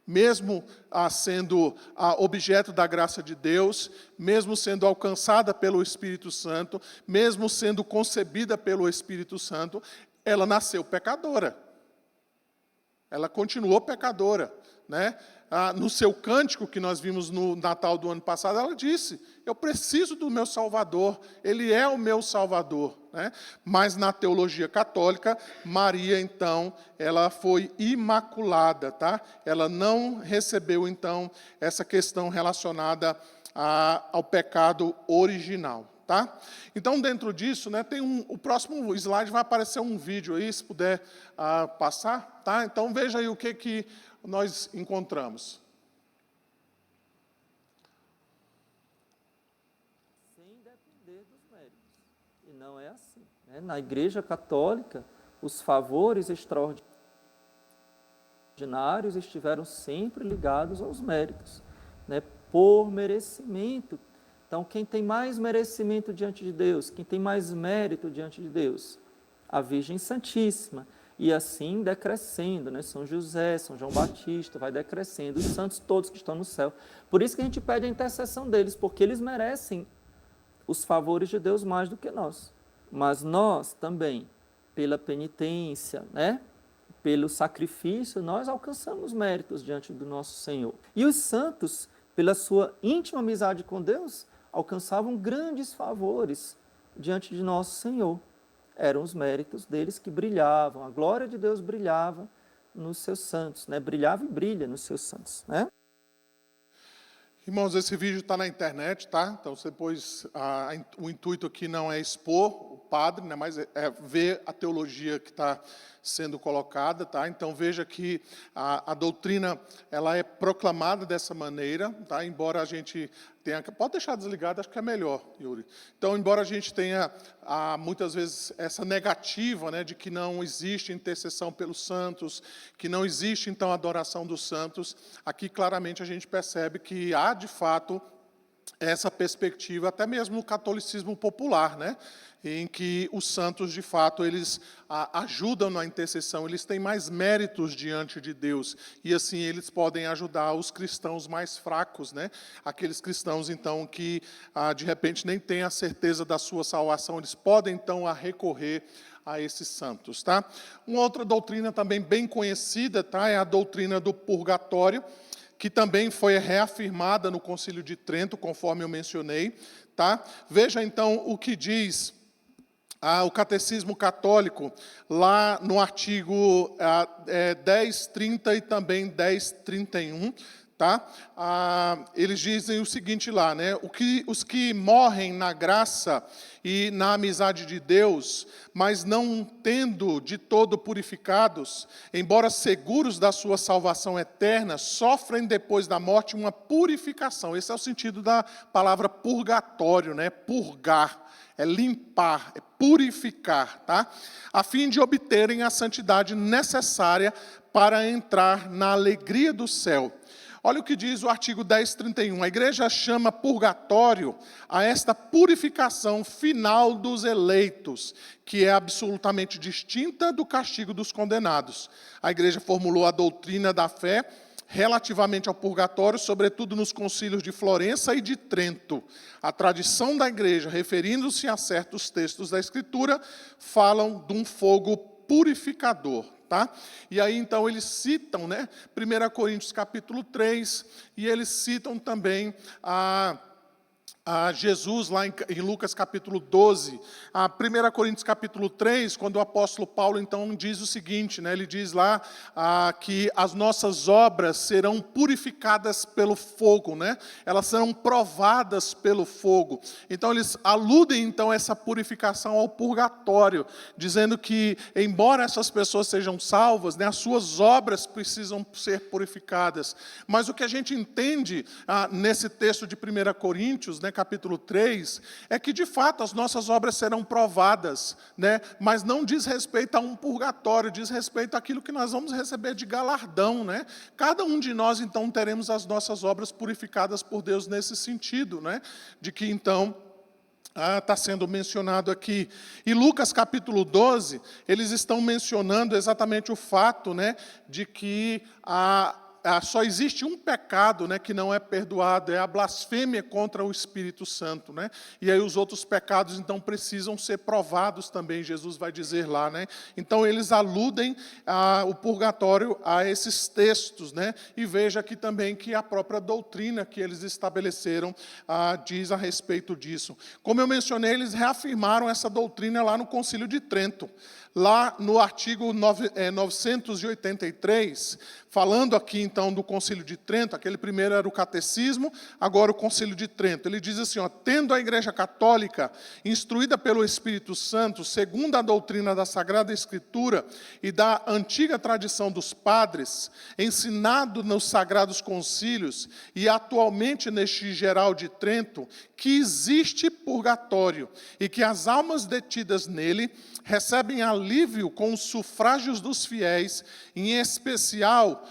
mesmo sendo objeto da graça de Deus, mesmo sendo alcançada pelo Espírito Santo, mesmo sendo concebida pelo Espírito Santo, ela nasceu pecadora. ela continuou pecadora, né? No seu cântico que nós vimos no Natal do ano passado, ela disse: eu preciso do meu Salvador, Ele é o meu Salvador, né? Mas na teologia católica, Maria, então, ela foi imaculada, tá? Ela não recebeu, então, essa questão relacionada ao pecado original. Tá? Então, dentro disso, né, o próximo slide vai aparecer um vídeo aí, se puder passar. Tá? Então, veja aí o que nós encontramos. Sem depender dos méritos. E não é assim, né? Na Igreja Católica, os favores extraordinários estiveram sempre ligados aos méritos, né? Por merecimento. Então, quem tem mais merecimento diante de Deus, quem tem mais mérito diante de Deus? A Virgem Santíssima. E assim decrescendo, né? São José, São João Batista, vai decrescendo, os santos todos que estão no céu. Por isso que a gente pede a intercessão deles, porque eles merecem os favores de Deus mais do que nós. Mas nós também, pela penitência, né? Pelo sacrifício, nós alcançamos méritos diante do nosso Senhor. E os santos, pela sua íntima amizade com Deus, alcançavam grandes favores diante de nosso Senhor. Eram os méritos deles que brilhavam, a glória de Deus brilhava nos seus santos, né? Brilhava e brilha nos seus santos, né? Irmãos, esse vídeo está na internet, tá? Então, depois, o intuito aqui não é expor o padre, né? Mas é ver a teologia que está sendo colocada, tá? Então, veja que a doutrina, ela é proclamada dessa maneira, tá? Embora a gente tenha... Pode deixar desligado, acho que é melhor, Yuri. Então, embora a gente tenha, muitas vezes, essa negativa, né, de que não existe intercessão pelos santos, que não existe, então, adoração dos santos, aqui, claramente, a gente percebe que há, de fato, essa perspectiva, até mesmo no catolicismo popular, né? Em que os santos, de fato, eles ajudam na intercessão, eles têm mais méritos diante de Deus, e assim eles podem ajudar os cristãos mais fracos, né? Aqueles cristãos, então, que de repente nem têm a certeza da sua salvação, eles podem, então, recorrer a esses santos, tá? Uma outra doutrina também bem conhecida, tá? É a doutrina do purgatório, que também foi reafirmada no Concílio de Trento, conforme eu mencionei. Tá? Veja, então, o que diz o Catecismo Católico, lá no artigo 1030 e também 1031, tá? Eles dizem o seguinte lá, né? Os que morrem na graça e na amizade de Deus, mas não tendo de todo purificados, embora seguros da sua salvação eterna, sofrem depois da morte uma purificação. Esse é o sentido da palavra purgatório, né? Purgar, é limpar, é purificar, tá? A fim de obterem a santidade necessária para entrar na alegria do céu. Olha o que diz o artigo 1031. A igreja chama purgatório a esta purificação final dos eleitos, que é absolutamente distinta do castigo dos condenados. A igreja formulou a doutrina da fé relativamente ao purgatório, sobretudo nos concílios de Florença e de Trento. A tradição da igreja, referindo-se a certos textos da Escritura, falam de um fogo purificador. Tá? E aí, então, eles citam, né, 1 Coríntios capítulo 3, e eles citam também a Jesus, lá em Lucas capítulo 12, a 1 Coríntios capítulo 3, quando o apóstolo Paulo, então, diz o seguinte, né, ele diz lá que as nossas obras serão purificadas pelo fogo, né, elas serão provadas pelo fogo. Então, eles aludem, então, essa purificação ao purgatório, dizendo que, embora essas pessoas sejam salvas, né, as suas obras precisam ser purificadas. Mas o que a gente entende nesse texto de 1 Coríntios, né, capítulo 3, é que, de fato, as nossas obras serão provadas, né? Mas não diz respeito a um purgatório, diz respeito àquilo que nós vamos receber de galardão, né? Cada um de nós, então, teremos as nossas obras purificadas por Deus nesse sentido, né? De que, então, está sendo mencionado aqui. E Lucas capítulo 12, eles estão mencionando exatamente o fato, né, de que só existe um pecado, né, que não é perdoado, é a blasfêmia contra o Espírito Santo, né? E aí os outros pecados, então, precisam ser provados também, Jesus vai dizer lá, né? Então, eles aludem o purgatório a esses textos, né? E veja aqui também que a própria doutrina que eles estabeleceram diz a respeito disso. Como eu mencionei, eles reafirmaram essa doutrina lá no Concílio de Trento. Lá no artigo 983, falando aqui então do Concílio de Trento, aquele primeiro era o Catecismo, agora o Concílio de Trento. Ele diz assim, tendo a Igreja Católica, instruída pelo Espírito Santo, segundo a doutrina da Sagrada Escritura e da antiga tradição dos padres, ensinado nos Sagrados Concílios e atualmente neste Geral de Trento, que existe purgatório e que as almas detidas nele recebem alívio com os sufrágios dos fiéis, em especial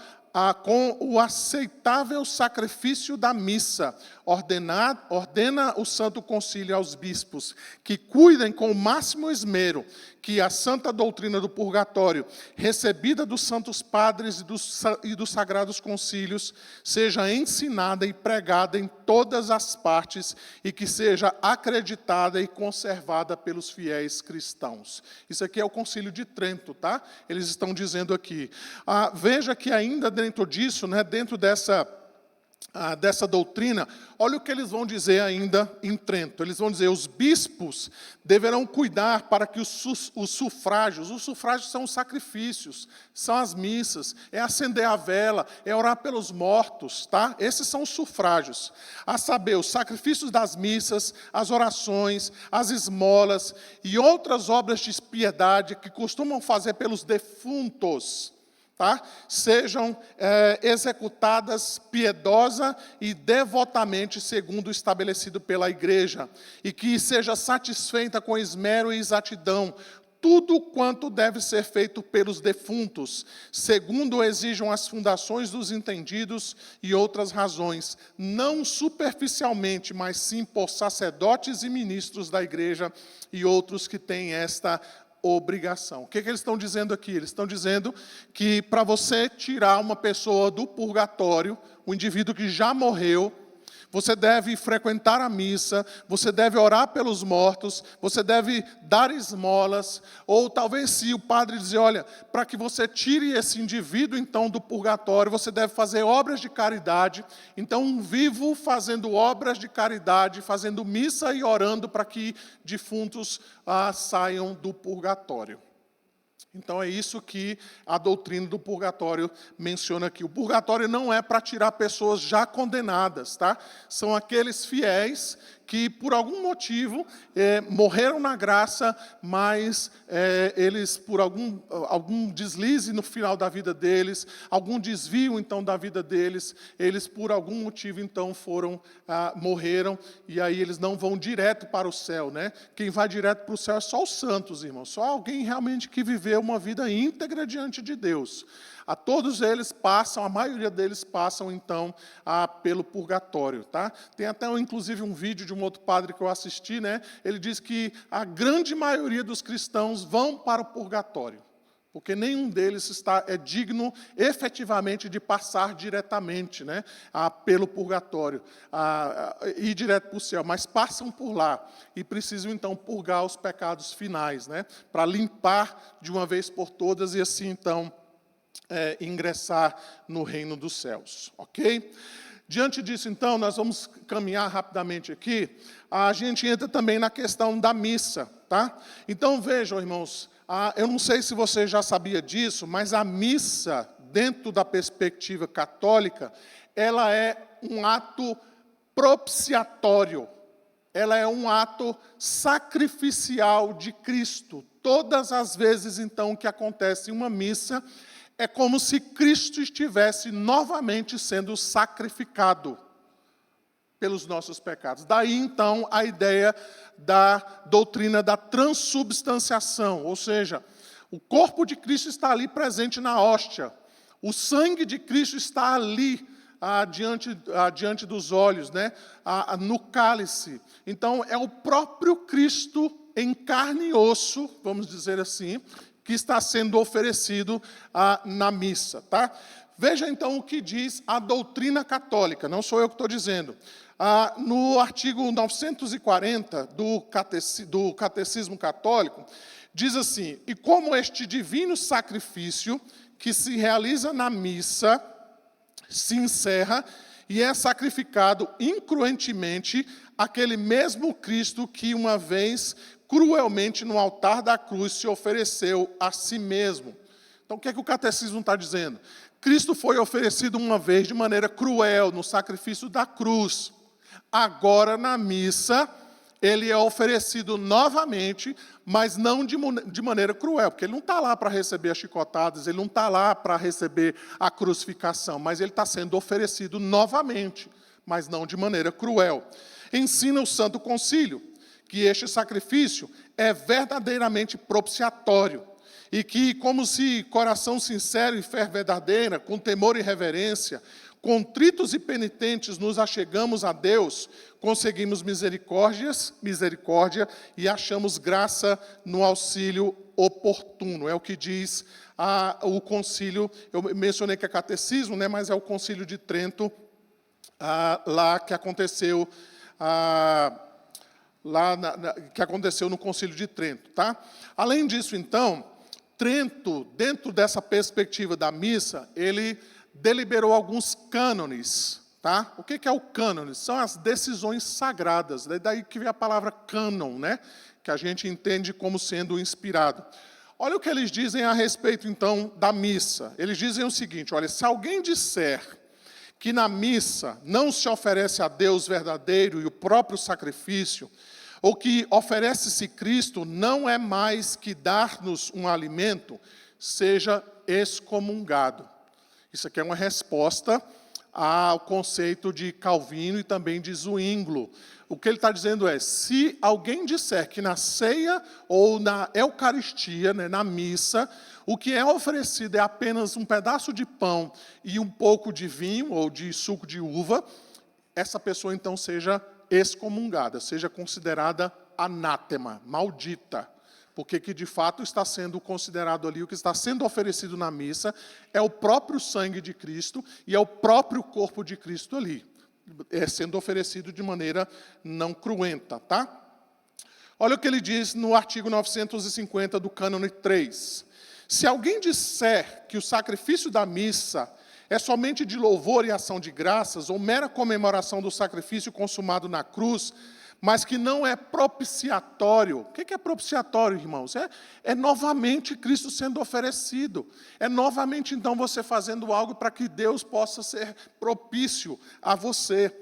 com o aceitável sacrifício da missa. Ordena o Santo Concílio aos bispos que cuidem com o máximo esmero que a santa doutrina do purgatório, recebida dos santos padres e dos sagrados concílios, seja ensinada e pregada em todas as partes e que seja acreditada e conservada pelos fiéis cristãos. Isso aqui é o Concílio de Trento, tá? Eles estão dizendo aqui. Veja que ainda dentro disso, né, dentro dessa doutrina, olha o que eles vão dizer ainda em Trento. Eles vão dizer, os bispos deverão cuidar para que os sufrágios são os sacrifícios, são as missas, é acender a vela, é orar pelos mortos, tá? Esses são os sufrágios. A saber, os sacrifícios das missas, as orações, as esmolas e outras obras de piedade que costumam fazer pelos defuntos, sejam executadas piedosa e devotamente segundo o estabelecido pela Igreja, e que seja satisfeita com esmero e exatidão tudo quanto deve ser feito pelos defuntos, segundo exijam as fundações dos entendidos e outras razões, não superficialmente, mas sim por sacerdotes e ministros da Igreja e outros que têm esta obrigação. O que eles estão dizendo aqui? Eles estão dizendo que para você tirar uma pessoa do purgatório, um indivíduo que já morreu, você deve frequentar a missa, você deve orar pelos mortos, você deve dar esmolas, ou talvez se o padre dizer, olha, para que você tire esse indivíduo então do purgatório, você deve fazer obras de caridade. Então, um vivo fazendo obras de caridade, fazendo missa e orando para que defuntos saiam do purgatório. Então, é isso que a doutrina do purgatório menciona aqui. O purgatório não é para tirar pessoas já condenadas, tá? São aqueles fiéis que, por algum motivo, morreram na graça, mas eles, por algum deslize no final da vida deles, algum desvio, então, da vida deles, eles, por algum motivo, então, morreram, e aí eles não vão direto para o céu, né? Quem vai direto para o céu é só os santos, irmãos, só alguém realmente que viveu uma vida íntegra diante de Deus. A todos eles passam, a maioria deles passam, então, pelo purgatório, tá? Tem até, inclusive, um vídeo de um outro padre que eu assisti, né? Ele diz que a grande maioria dos cristãos vão para o purgatório, porque nenhum deles é digno, efetivamente, de passar diretamente, né, pelo purgatório, ir direto para o céu, mas passam por lá e precisam, então, purgar os pecados finais, né, para limpar de uma vez por todas e assim, então, ingressar no reino dos céus, ok? Diante disso, então, nós vamos caminhar rapidamente aqui. A gente entra também na questão da missa, tá? Então, vejam, irmãos, eu não sei se você já sabia disso, mas a missa, dentro da perspectiva católica, ela é um ato propiciatório. Ela é um ato sacrificial de Cristo. Todas as vezes, então, que acontece uma missa, é como se Cristo estivesse novamente sendo sacrificado pelos nossos pecados. Daí, então, a ideia da doutrina da transubstanciação, ou seja, o corpo de Cristo está ali presente na hóstia, o sangue de Cristo está ali, diante dos olhos, né? No cálice. Então, é o próprio Cristo em carne e osso, vamos dizer assim, que está sendo oferecido na missa, tá? Veja então o que diz a doutrina católica, não sou eu que estou dizendo. No artigo 940 do Catecismo Católico, diz assim: e como este divino sacrifício que se realiza na missa se encerra e é sacrificado incruentemente aquele mesmo Cristo que uma vez cruelmente no altar da cruz se ofereceu a si mesmo. Então o que é que o catecismo está dizendo? Cristo foi oferecido uma vez de maneira cruel no sacrifício da cruz. Agora na missa ele é oferecido novamente, mas não de maneira cruel, porque ele não está lá para receber as chicotadas, ele não está lá para receber a crucificação, mas ele está sendo oferecido novamente, mas não de maneira cruel. Ensina o Santo Concílio que este sacrifício é verdadeiramente propiciatório, e que, como se coração sincero e fé verdadeira, com temor e reverência, contritos e penitentes nos achegamos a Deus, conseguimos misericórdia e achamos graça no auxílio oportuno. É o que diz o concílio, eu mencionei que é catecismo, né, mas é o concílio de Trento, lá que aconteceu, que aconteceu no concílio de Trento. Tá? Além disso, então, Trento, dentro dessa perspectiva da missa, ele deliberou alguns cânones. Tá? O que é o cânone? São as decisões sagradas. Daí que vem a palavra cânon, né? Que a gente entende como sendo inspirado. Olha o que eles dizem a respeito, então, da missa. Eles dizem o seguinte: olha, se alguém disser que na missa não se oferece a Deus verdadeiro e o próprio sacrifício, ou que oferece-se Cristo não é mais que dar-nos um alimento, seja excomungado. Isso aqui é uma resposta ao conceito de Calvino e também de Zwinglio. O que ele está dizendo é: se alguém disser que na ceia ou na Eucaristia, né, na missa, o que é oferecido é apenas um pedaço de pão e um pouco de vinho ou de suco de uva, essa pessoa então seja excomungada, seja considerada anátema, maldita. Porque que de fato está sendo considerado ali, o que está sendo oferecido na missa, é o próprio sangue de Cristo e é o próprio corpo de Cristo ali, sendo oferecido de maneira não cruenta. Tá? Olha o que ele diz no artigo 950 do cânone 3. Se alguém disser que o sacrifício da missa é somente de louvor e ação de graças, ou mera comemoração do sacrifício consumado na cruz, mas que não é propiciatório. O que é propiciatório, irmãos? É novamente Cristo sendo oferecido. É novamente, então, você fazendo algo para que Deus possa ser propício a você.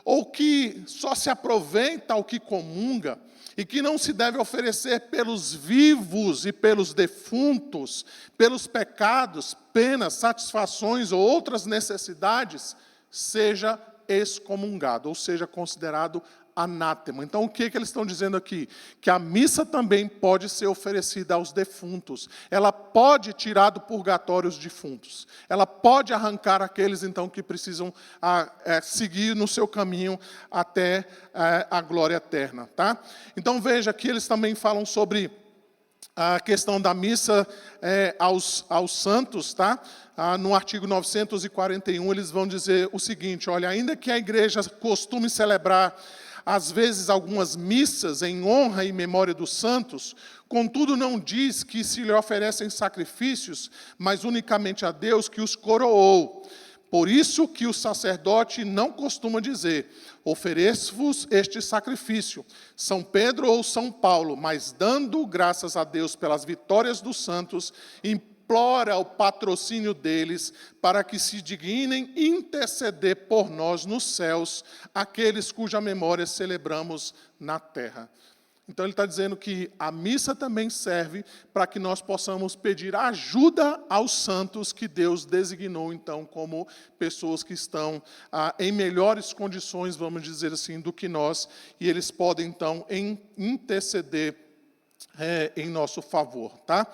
Ou que só se aproveita ao que comunga, e que não se deve oferecer pelos vivos e pelos defuntos, pelos pecados, penas, satisfações ou outras necessidades, seja excomungado, ou seja, considerado anátema. Então, o que eles estão dizendo aqui? Que a missa também pode ser oferecida aos defuntos. Ela pode tirar do purgatório os defuntos. Ela pode arrancar aqueles, então, que precisam seguir no seu caminho até a glória eterna. Tá? Então, veja que eles também falam sobre a questão da missa aos santos, tá? No artigo 941, eles vão dizer o seguinte: olha, ainda que a igreja costume celebrar às vezes algumas missas em honra e memória dos santos, contudo não diz que se lhe oferecem sacrifícios, mas unicamente a Deus que os coroou. Por isso que o sacerdote não costuma dizer: ofereço-vos este sacrifício, São Pedro ou São Paulo, mas dando graças a Deus pelas vitórias dos santos, implora o patrocínio deles para que se dignem interceder por nós nos céus, aqueles cuja memória celebramos na terra. Então ele está dizendo que a missa também serve para que nós possamos pedir ajuda aos santos que Deus designou, então, como pessoas que estão em melhores condições, vamos dizer assim, do que nós, e eles podem, então, interceder em nosso favor. Tá?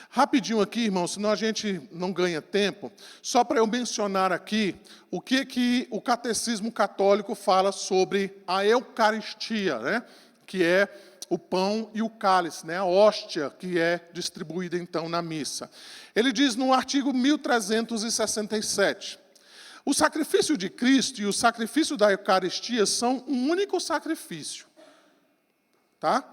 Rapidinho aqui, irmãos, senão a gente não ganha tempo, só para eu mencionar aqui o que o Catecismo Católico fala sobre a Eucaristia, né? Que é o pão e o cálice, né, a hóstia que é distribuída então na missa. Ele diz no artigo 1367, o sacrifício de Cristo e o sacrifício da Eucaristia são um único sacrifício. Tá?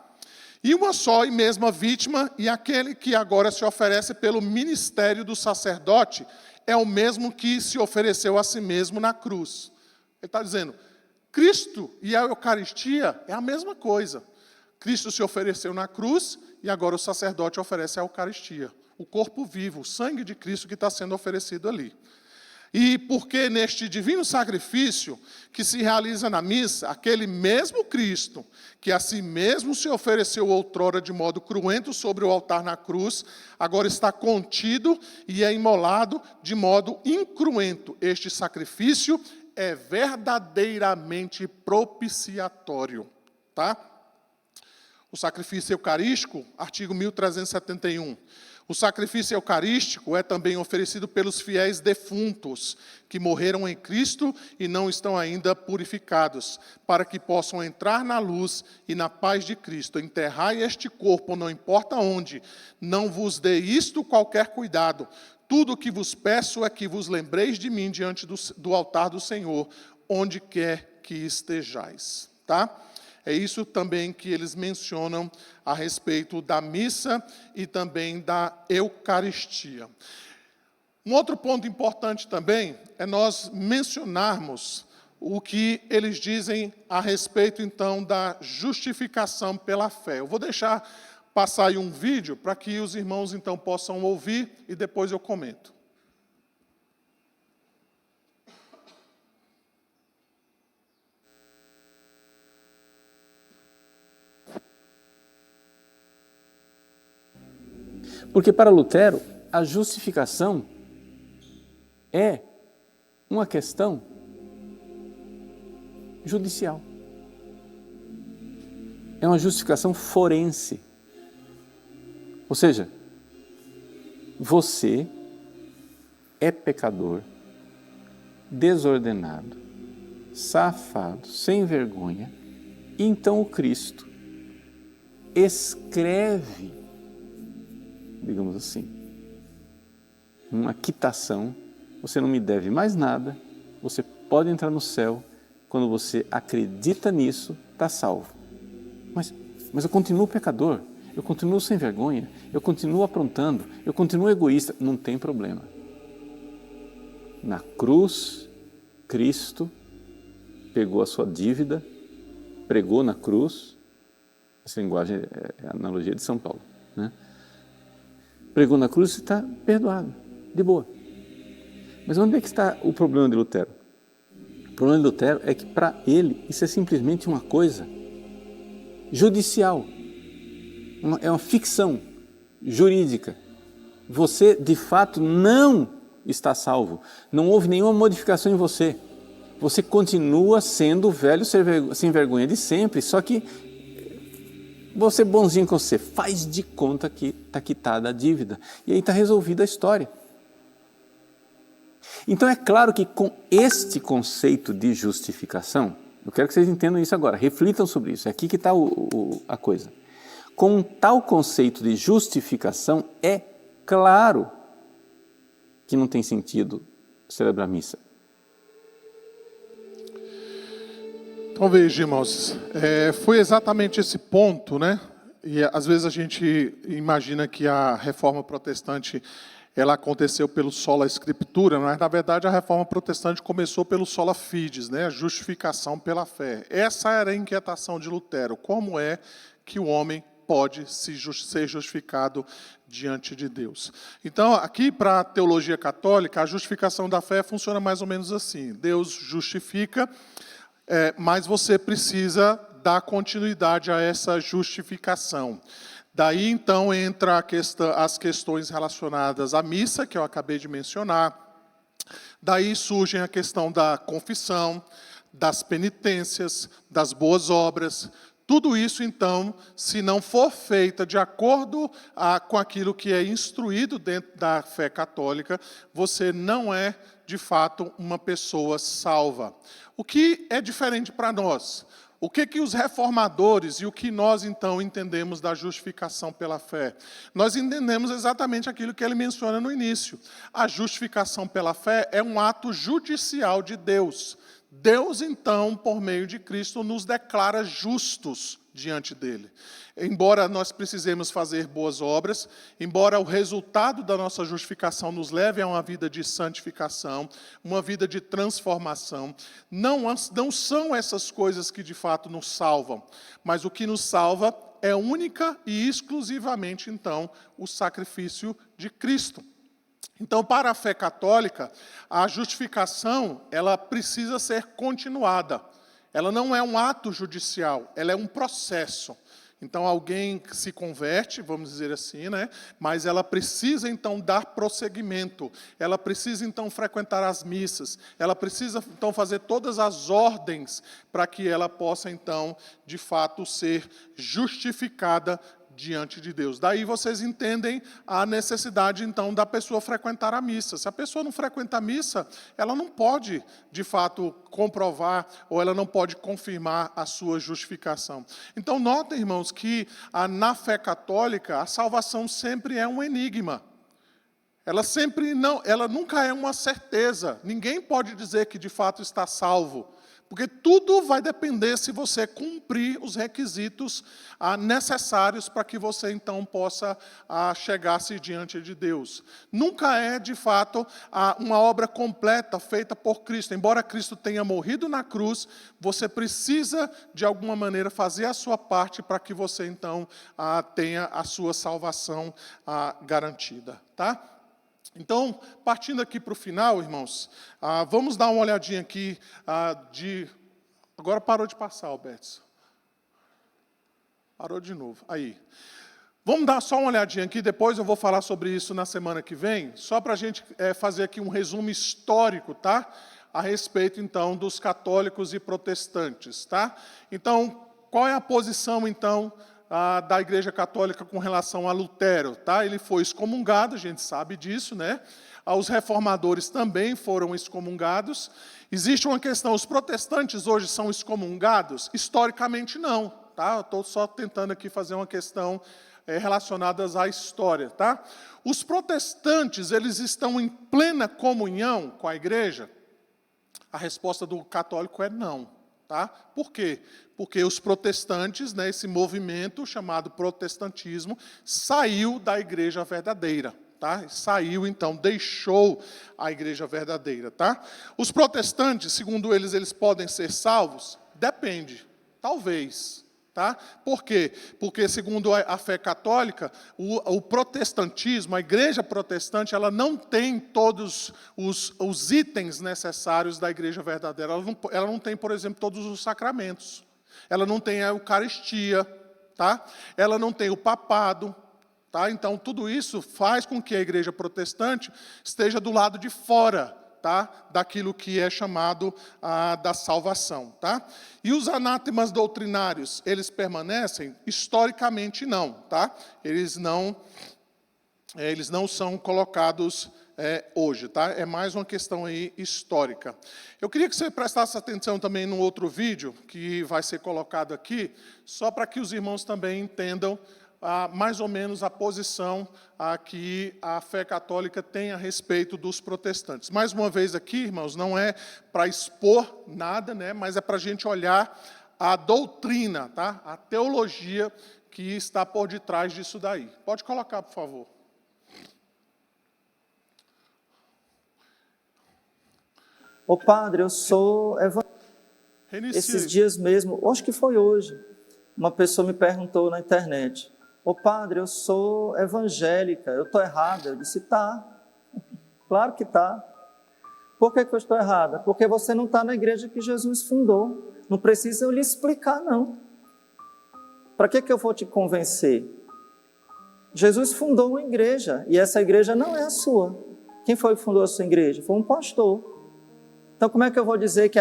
E uma só e mesma vítima, e aquele que agora se oferece pelo ministério do sacerdote é o mesmo que se ofereceu a si mesmo na cruz. Ele está dizendo, Cristo e a Eucaristia é a mesma coisa. Cristo se ofereceu na cruz e agora o sacerdote oferece a Eucaristia. O corpo vivo, o sangue de Cristo que está sendo oferecido ali. E porque neste divino sacrifício que se realiza na missa, aquele mesmo Cristo, que a si mesmo se ofereceu outrora de modo cruento sobre o altar na cruz, agora está contido e é imolado de modo incruento. Este sacrifício é verdadeiramente propiciatório. Tá? O sacrifício eucarístico, artigo 1371. O sacrifício eucarístico é também oferecido pelos fiéis defuntos, que morreram em Cristo e não estão ainda purificados, para que possam entrar na luz e na paz de Cristo. Enterrai este corpo, não importa onde, não vos dê isto qualquer cuidado. Tudo o que vos peço é que vos lembreis de mim diante do altar do Senhor, onde quer que estejais. Tá? É isso também que eles mencionam a respeito da missa e também da Eucaristia. Um outro ponto importante também é nós mencionarmos o que eles dizem a respeito, então, da justificação pela fé. Eu vou deixar passar aí um vídeo para que os irmãos, então, possam ouvir e depois eu comento. Porque para Lutero, a justificação é uma questão judicial. É uma justificação forense. Ou seja, você é pecador, desordenado, safado, sem vergonha, e então o Cristo escreve, digamos assim, uma quitação, você não me deve mais nada, você pode entrar no céu, quando você acredita nisso, está salvo. Mas eu continuo pecador, eu continuo sem vergonha, eu continuo aprontando, eu continuo egoísta, não tem problema. Na cruz, Cristo pegou a sua dívida, pregou na cruz, essa linguagem é a analogia de São Paulo, né? Pregou na cruz e está perdoado, de boa. Mas onde é que está o problema de Lutero? O problema de Lutero é que para ele isso é simplesmente uma coisa judicial, é uma ficção jurídica. Você de fato não está salvo, não houve nenhuma modificação em você. Você continua sendo o velho sem vergonha de sempre, só que você bonzinho com você, faz de conta que está quitada a dívida. E aí está resolvida a história. Então é claro que com este conceito de justificação, eu quero que vocês entendam isso agora, reflitam sobre isso, é aqui que está a coisa. Com tal conceito de justificação, é claro que não tem sentido celebrar missa. Então veja, irmãos, foi exatamente esse ponto, né? E às vezes a gente imagina que a reforma protestante ela aconteceu pelo sola scriptura, mas na verdade a reforma protestante começou pelo sola fides, né? A justificação pela fé. Essa era a inquietação de Lutero, como é que o homem pode ser justificado diante de Deus. Então, aqui para a teologia católica, a justificação da fé funciona mais ou menos assim. Deus justifica, mas você precisa dar continuidade a essa justificação. Daí, então, entra as questões relacionadas à missa, que eu acabei de mencionar. Daí surge a questão da confissão, das penitências, das boas obras. Tudo isso, então, se não for feita de acordo com aquilo que é instruído dentro da fé católica, você não é, de fato, uma pessoa salva. O que é diferente para nós? O que os reformadores e o que nós, então, entendemos da justificação pela fé? Nós entendemos exatamente aquilo que ele menciona no início. A justificação pela fé é um ato judicial de Deus. Deus, então, por meio de Cristo, nos declara justos diante dele. Embora nós precisemos fazer boas obras, embora o resultado da nossa justificação nos leve a uma vida de santificação, uma vida de transformação, não são essas coisas que de fato nos salvam, mas o que nos salva é única e exclusivamente, então, o sacrifício de Cristo. Então, para a fé católica, a justificação, ela precisa ser continuada. Ela não é um ato judicial, ela é um processo. Então, alguém se converte, vamos dizer assim, né? Mas ela precisa, então, dar prosseguimento. Ela precisa, então, frequentar as missas. Ela precisa, então, fazer todas as ordens para que ela possa, então, de fato, ser justificada diante de Deus. Daí vocês entendem a necessidade, então, da pessoa frequentar a missa. Se a pessoa não frequenta a missa, ela não pode, de fato, comprovar ou ela não pode confirmar a sua justificação. Então, notem, irmãos, que na fé católica, a salvação sempre é um enigma. Ela nunca é uma certeza. Ninguém pode dizer que, de fato, está salvo. Porque tudo vai depender se você cumprir os requisitos necessários para que você, então, possa chegar-se diante de Deus. Nunca é, de fato, uma obra completa feita por Cristo. Embora Cristo tenha morrido na cruz, você precisa, de alguma maneira, fazer a sua parte para que você, então, tenha a sua salvação garantida. Tá? Então, partindo aqui para o final, irmãos, vamos dar uma olhadinha aqui Agora parou de passar, Alberto. Parou de novo. Aí. Vamos dar só uma olhadinha aqui, depois eu vou falar sobre isso na semana que vem, só para a gente fazer aqui um resumo histórico, tá? A respeito, então, dos católicos e protestantes, tá? Então, qual é a posição, então, da Igreja Católica com relação a Lutero, tá? Ele foi excomungado, a gente sabe disso, né? Os reformadores também foram excomungados. Existe uma questão, os protestantes hoje são excomungados? Historicamente não, tá? Eu estou só tentando aqui fazer uma questão relacionada à história, tá? Os protestantes, eles estão em plena comunhão com a Igreja? A resposta do católico é não. Tá? Por quê? Porque os protestantes, né, esse movimento chamado protestantismo, saiu da igreja verdadeira. Tá? Saiu, então, deixou a igreja verdadeira. Tá? Os protestantes, segundo eles podem ser salvos? Depende, talvez. Tá? Por quê? Porque, segundo a fé católica, o protestantismo, a igreja protestante, ela não tem todos os itens necessários da igreja verdadeira. Ela não tem, por exemplo, todos os sacramentos. Ela não tem a Eucaristia. Tá? Ela não tem o papado. Tá? Então, tudo isso faz com que a igreja protestante esteja do lado de fora, tá? Daquilo que é chamado da salvação. Tá? E os anátemas doutrinários, eles permanecem? Historicamente não. Tá? Eles não são colocados hoje. Tá? É mais uma questão aí histórica. Eu queria que você prestasse atenção também num outro vídeo, que vai ser colocado aqui, só para que os irmãos também entendam mais ou menos a posição que a fé católica tem a respeito dos protestantes. Mais uma vez aqui, irmãos, não é para expor nada, né, mas é para a gente olhar a doutrina, tá? A teologia que está por detrás disso daí. Pode colocar, por favor. Ô padre, eu sou evangélico. Esses dias mesmo, acho que foi hoje, uma pessoa me perguntou na internet: ô padre, eu sou evangélica, eu estou errada? Eu disse: tá, claro que tá. Por que eu estou errada? Porque você não está na igreja que Jesus fundou. Não precisa eu lhe explicar, não. Para que eu vou te convencer? Jesus fundou uma igreja, e essa igreja não é a sua. Quem foi que fundou a sua igreja? Foi um pastor. Então, como é que eu vou dizer que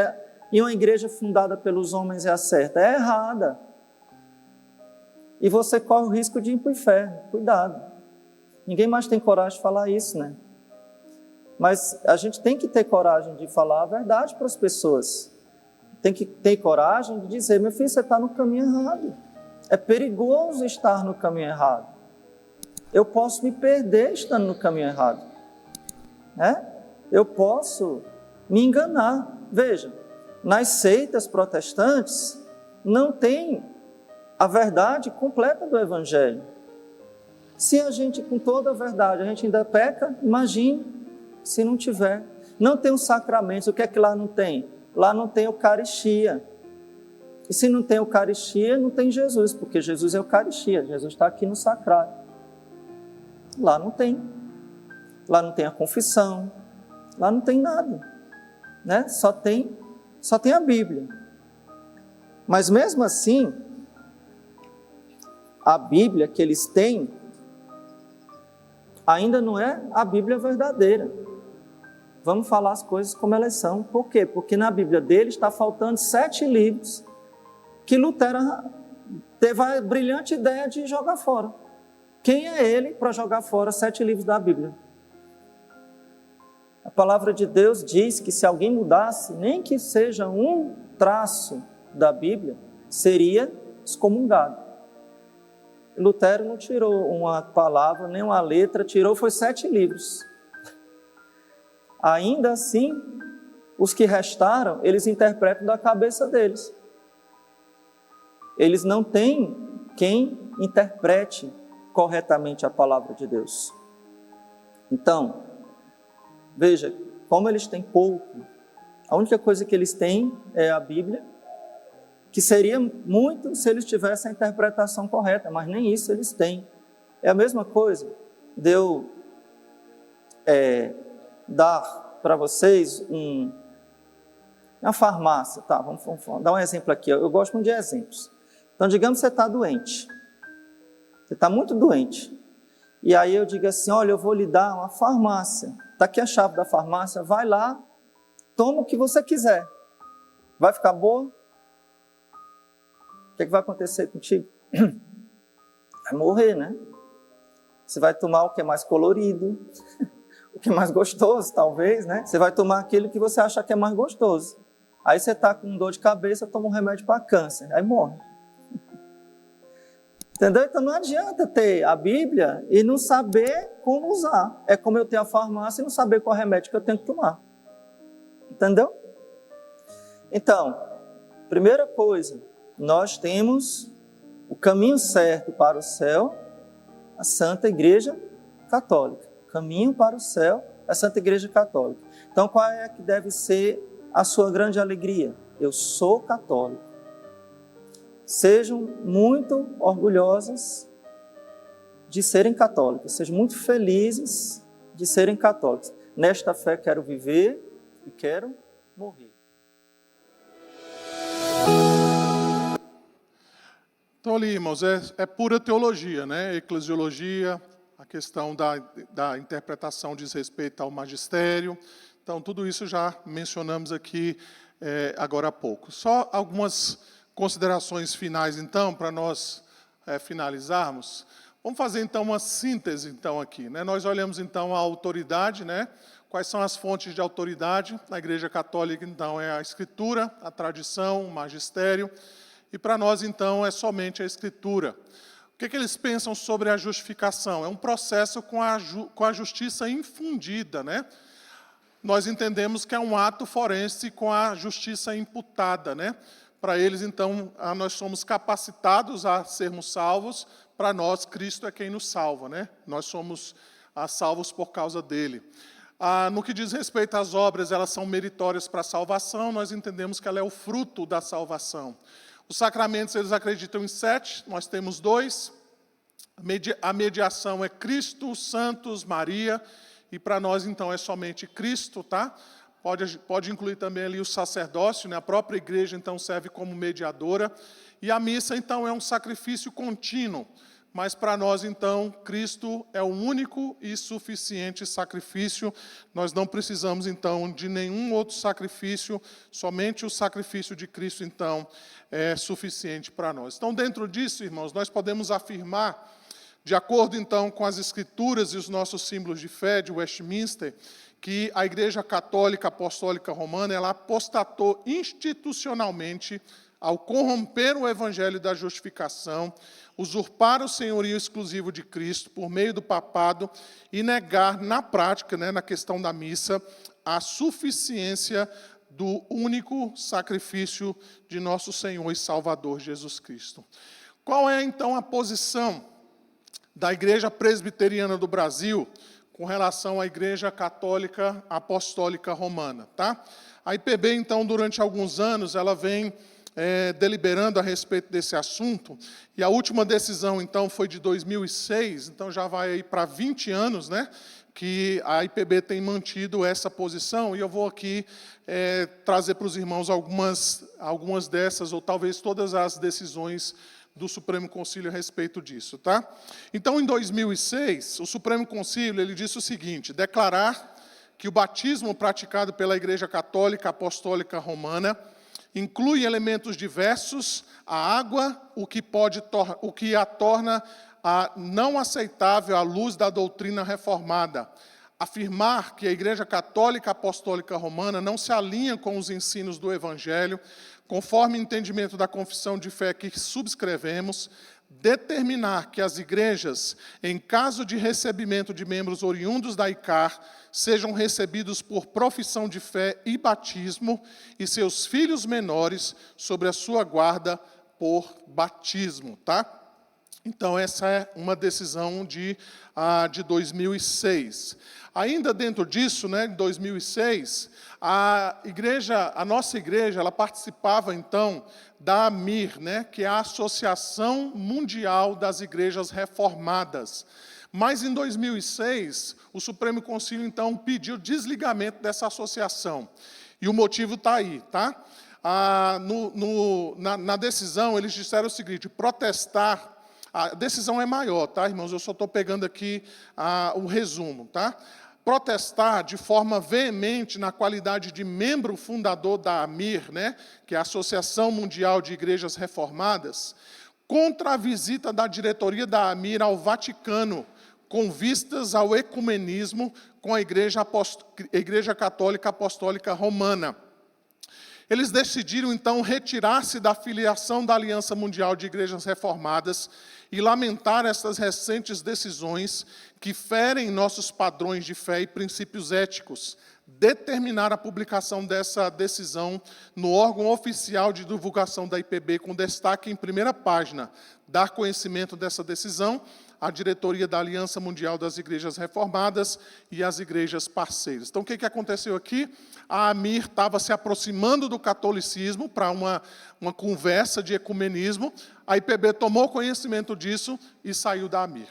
uma igreja fundada pelos homens é a certa? É errada. E você corre o risco de ir para o inferno. Cuidado. Ninguém mais tem coragem de falar isso, né? Mas a gente tem que ter coragem de falar a verdade para as pessoas. tem que ter coragem de dizer, meu filho, você está no caminho errado. É perigoso estar no caminho errado. Eu posso me perder estando no caminho errado. Né? Eu posso me enganar. Veja, nas seitas protestantes não tem a verdade completa do Evangelho. Se a gente, com toda a verdade, a gente ainda peca, imagine se não tiver. Não tem os sacramentos, o que é que lá não tem? Lá não tem Eucaristia. E se não tem Eucaristia, não tem Jesus, porque Jesus é Eucaristia, Jesus está aqui no sacrário. Lá não tem. Lá não tem a confissão, lá não tem nada. Né? Só tem a Bíblia. Mas mesmo assim, a Bíblia que eles têm ainda não é a Bíblia verdadeira. Vamos falar as coisas como elas são. Por quê? Porque na Bíblia deles está faltando 7 livros que Lutero teve a brilhante ideia de jogar fora. Quem é ele para jogar fora 7 livros da Bíblia? A palavra de Deus diz que se alguém mudasse, nem que seja um traço da Bíblia, seria excomungado. Lutero não tirou uma palavra, nem uma letra, tirou foi 7 livros. Ainda assim, os que restaram, eles interpretam da cabeça deles. Eles não têm quem interprete corretamente a palavra de Deus. Então, veja, como eles têm pouco, a única coisa que eles têm é a Bíblia, que seria muito se eles tivessem a interpretação correta, mas nem isso eles têm. É a mesma coisa de eu dar para vocês uma farmácia, tá? Vamos dar um exemplo aqui. Eu gosto muito de exemplos. Então, digamos que você está doente. Você está muito doente. E aí eu digo assim, olha, eu vou lhe dar uma farmácia. Está aqui a chave da farmácia, vai lá, toma o que você quiser. Vai ficar boa? O que vai acontecer contigo? Vai morrer, né? Você vai tomar o que é mais colorido, o que é mais gostoso, talvez, né? Você vai tomar aquilo que você acha que é mais gostoso. Aí você está com dor de cabeça, toma um remédio para câncer, aí morre. Entendeu? Então não adianta ter a Bíblia e não saber como usar. É como eu ter a farmácia e não saber qual remédio que eu tenho que tomar. Entendeu? Então, primeira coisa, nós temos o caminho certo para o céu, a Santa Igreja Católica. O caminho para o céu, a Santa Igreja Católica. Então, qual é que deve ser a sua grande alegria? Eu sou católico. Sejam muito orgulhosas de serem católicas. Sejam muito felizes de serem católicos. Nesta fé quero viver e quero morrer. Então, ali, irmãos, é pura teologia, né? Eclesiologia, a questão da interpretação diz respeito ao magistério. Então, tudo isso já mencionamos aqui agora há pouco. Só algumas considerações finais, então, para nós finalizarmos. Vamos fazer, então, uma síntese, então, aqui, né? Nós olhamos, então, a autoridade, né? Quais são as fontes de autoridade? Na Igreja Católica, então, é a Escritura, a tradição, o magistério. E para nós, então, é somente a Escritura. O que eles pensam sobre a justificação? É um processo com a justiça infundida, né? Nós entendemos que é um ato forense com a justiça imputada, né? Para eles, então, nós somos capacitados a sermos salvos. Para nós, Cristo é quem nos salva, né? Nós somos salvos por causa dele. No que diz respeito às obras, elas são meritórias para a salvação. Nós entendemos que ela é o fruto da salvação. Os sacramentos, eles acreditam em 7, nós temos 2. A mediação é Cristo, os santos, Maria, e para nós, então, é somente Cristo, tá? Pode incluir também ali o sacerdócio, né? A própria igreja, então, serve como mediadora. E a missa, então, é um sacrifício contínuo. Mas para nós, então, Cristo é o único e suficiente sacrifício. Nós não precisamos, então, de nenhum outro sacrifício. Somente o sacrifício de Cristo, então, é suficiente para nós. Então, dentro disso, irmãos, nós podemos afirmar, de acordo, então, com as Escrituras e os nossos símbolos de fé de Westminster, que a Igreja Católica Apostólica Romana, ela apostatou institucionalmente ao corromper o evangelho da justificação, usurpar o senhorio exclusivo de Cristo por meio do papado e negar na prática, na questão da missa, a suficiência do único sacrifício de nosso Senhor e Salvador Jesus Cristo. Qual é, então, a posição da Igreja Presbiteriana do Brasil com relação à Igreja Católica Apostólica Romana? Tá? A IPB, então, durante alguns anos, ela vem deliberando a respeito desse assunto, e a última decisão, então, foi de 2006, então já vai aí para 20 anos, que a IPB tem mantido essa posição, e eu vou aqui trazer para os irmãos algumas dessas, ou talvez todas as decisões do Supremo Concílio a respeito disso. Tá? Então, em 2006, o Supremo Concílio ele disse o seguinte: declarar que o batismo praticado pela Igreja Católica Apostólica Romana inclui elementos diversos, a água, o que a torna não aceitável à luz da doutrina reformada. Afirmar que a Igreja Católica Apostólica Romana não se alinha com os ensinos do Evangelho, conforme o entendimento da confissão de fé que subscrevemos. Determinar que as igrejas, em caso de recebimento de membros oriundos da ICAR, sejam recebidos por profissão de fé e batismo, e seus filhos menores sobre a sua guarda por batismo. Tá? Então, essa é uma decisão de 2006. Ainda dentro disso, em 2006, a nossa igreja, ela participava, então, da AMIR, que é a Associação Mundial das Igrejas Reformadas. Mas, em 2006, o Supremo Concílio, então, pediu desligamento dessa associação. E o motivo está aí, tá? Na decisão, eles disseram o seguinte: protestar. A decisão é maior, tá, irmãos? Eu só estou pegando aqui o resumo, tá? Protestar de forma veemente na qualidade de membro fundador da AMIR, que é a Associação Mundial de Igrejas Reformadas, contra a visita da diretoria da AMIR ao Vaticano, com vistas ao ecumenismo com a Igreja Católica Apostólica Romana. Eles decidiram, então, retirar-se da filiação da Aliança Mundial de Igrejas Reformadas e lamentar essas recentes decisões que ferem nossos padrões de fé e princípios éticos. Determinar a publicação dessa decisão no órgão oficial de divulgação da IPB, com destaque em primeira página, dar conhecimento dessa decisão à diretoria da Aliança Mundial das Igrejas Reformadas e às igrejas parceiras. Então, o que aconteceu aqui? A AMIR estava se aproximando do catolicismo para uma conversa de ecumenismo. A IPB tomou conhecimento disso e saiu da AMIR,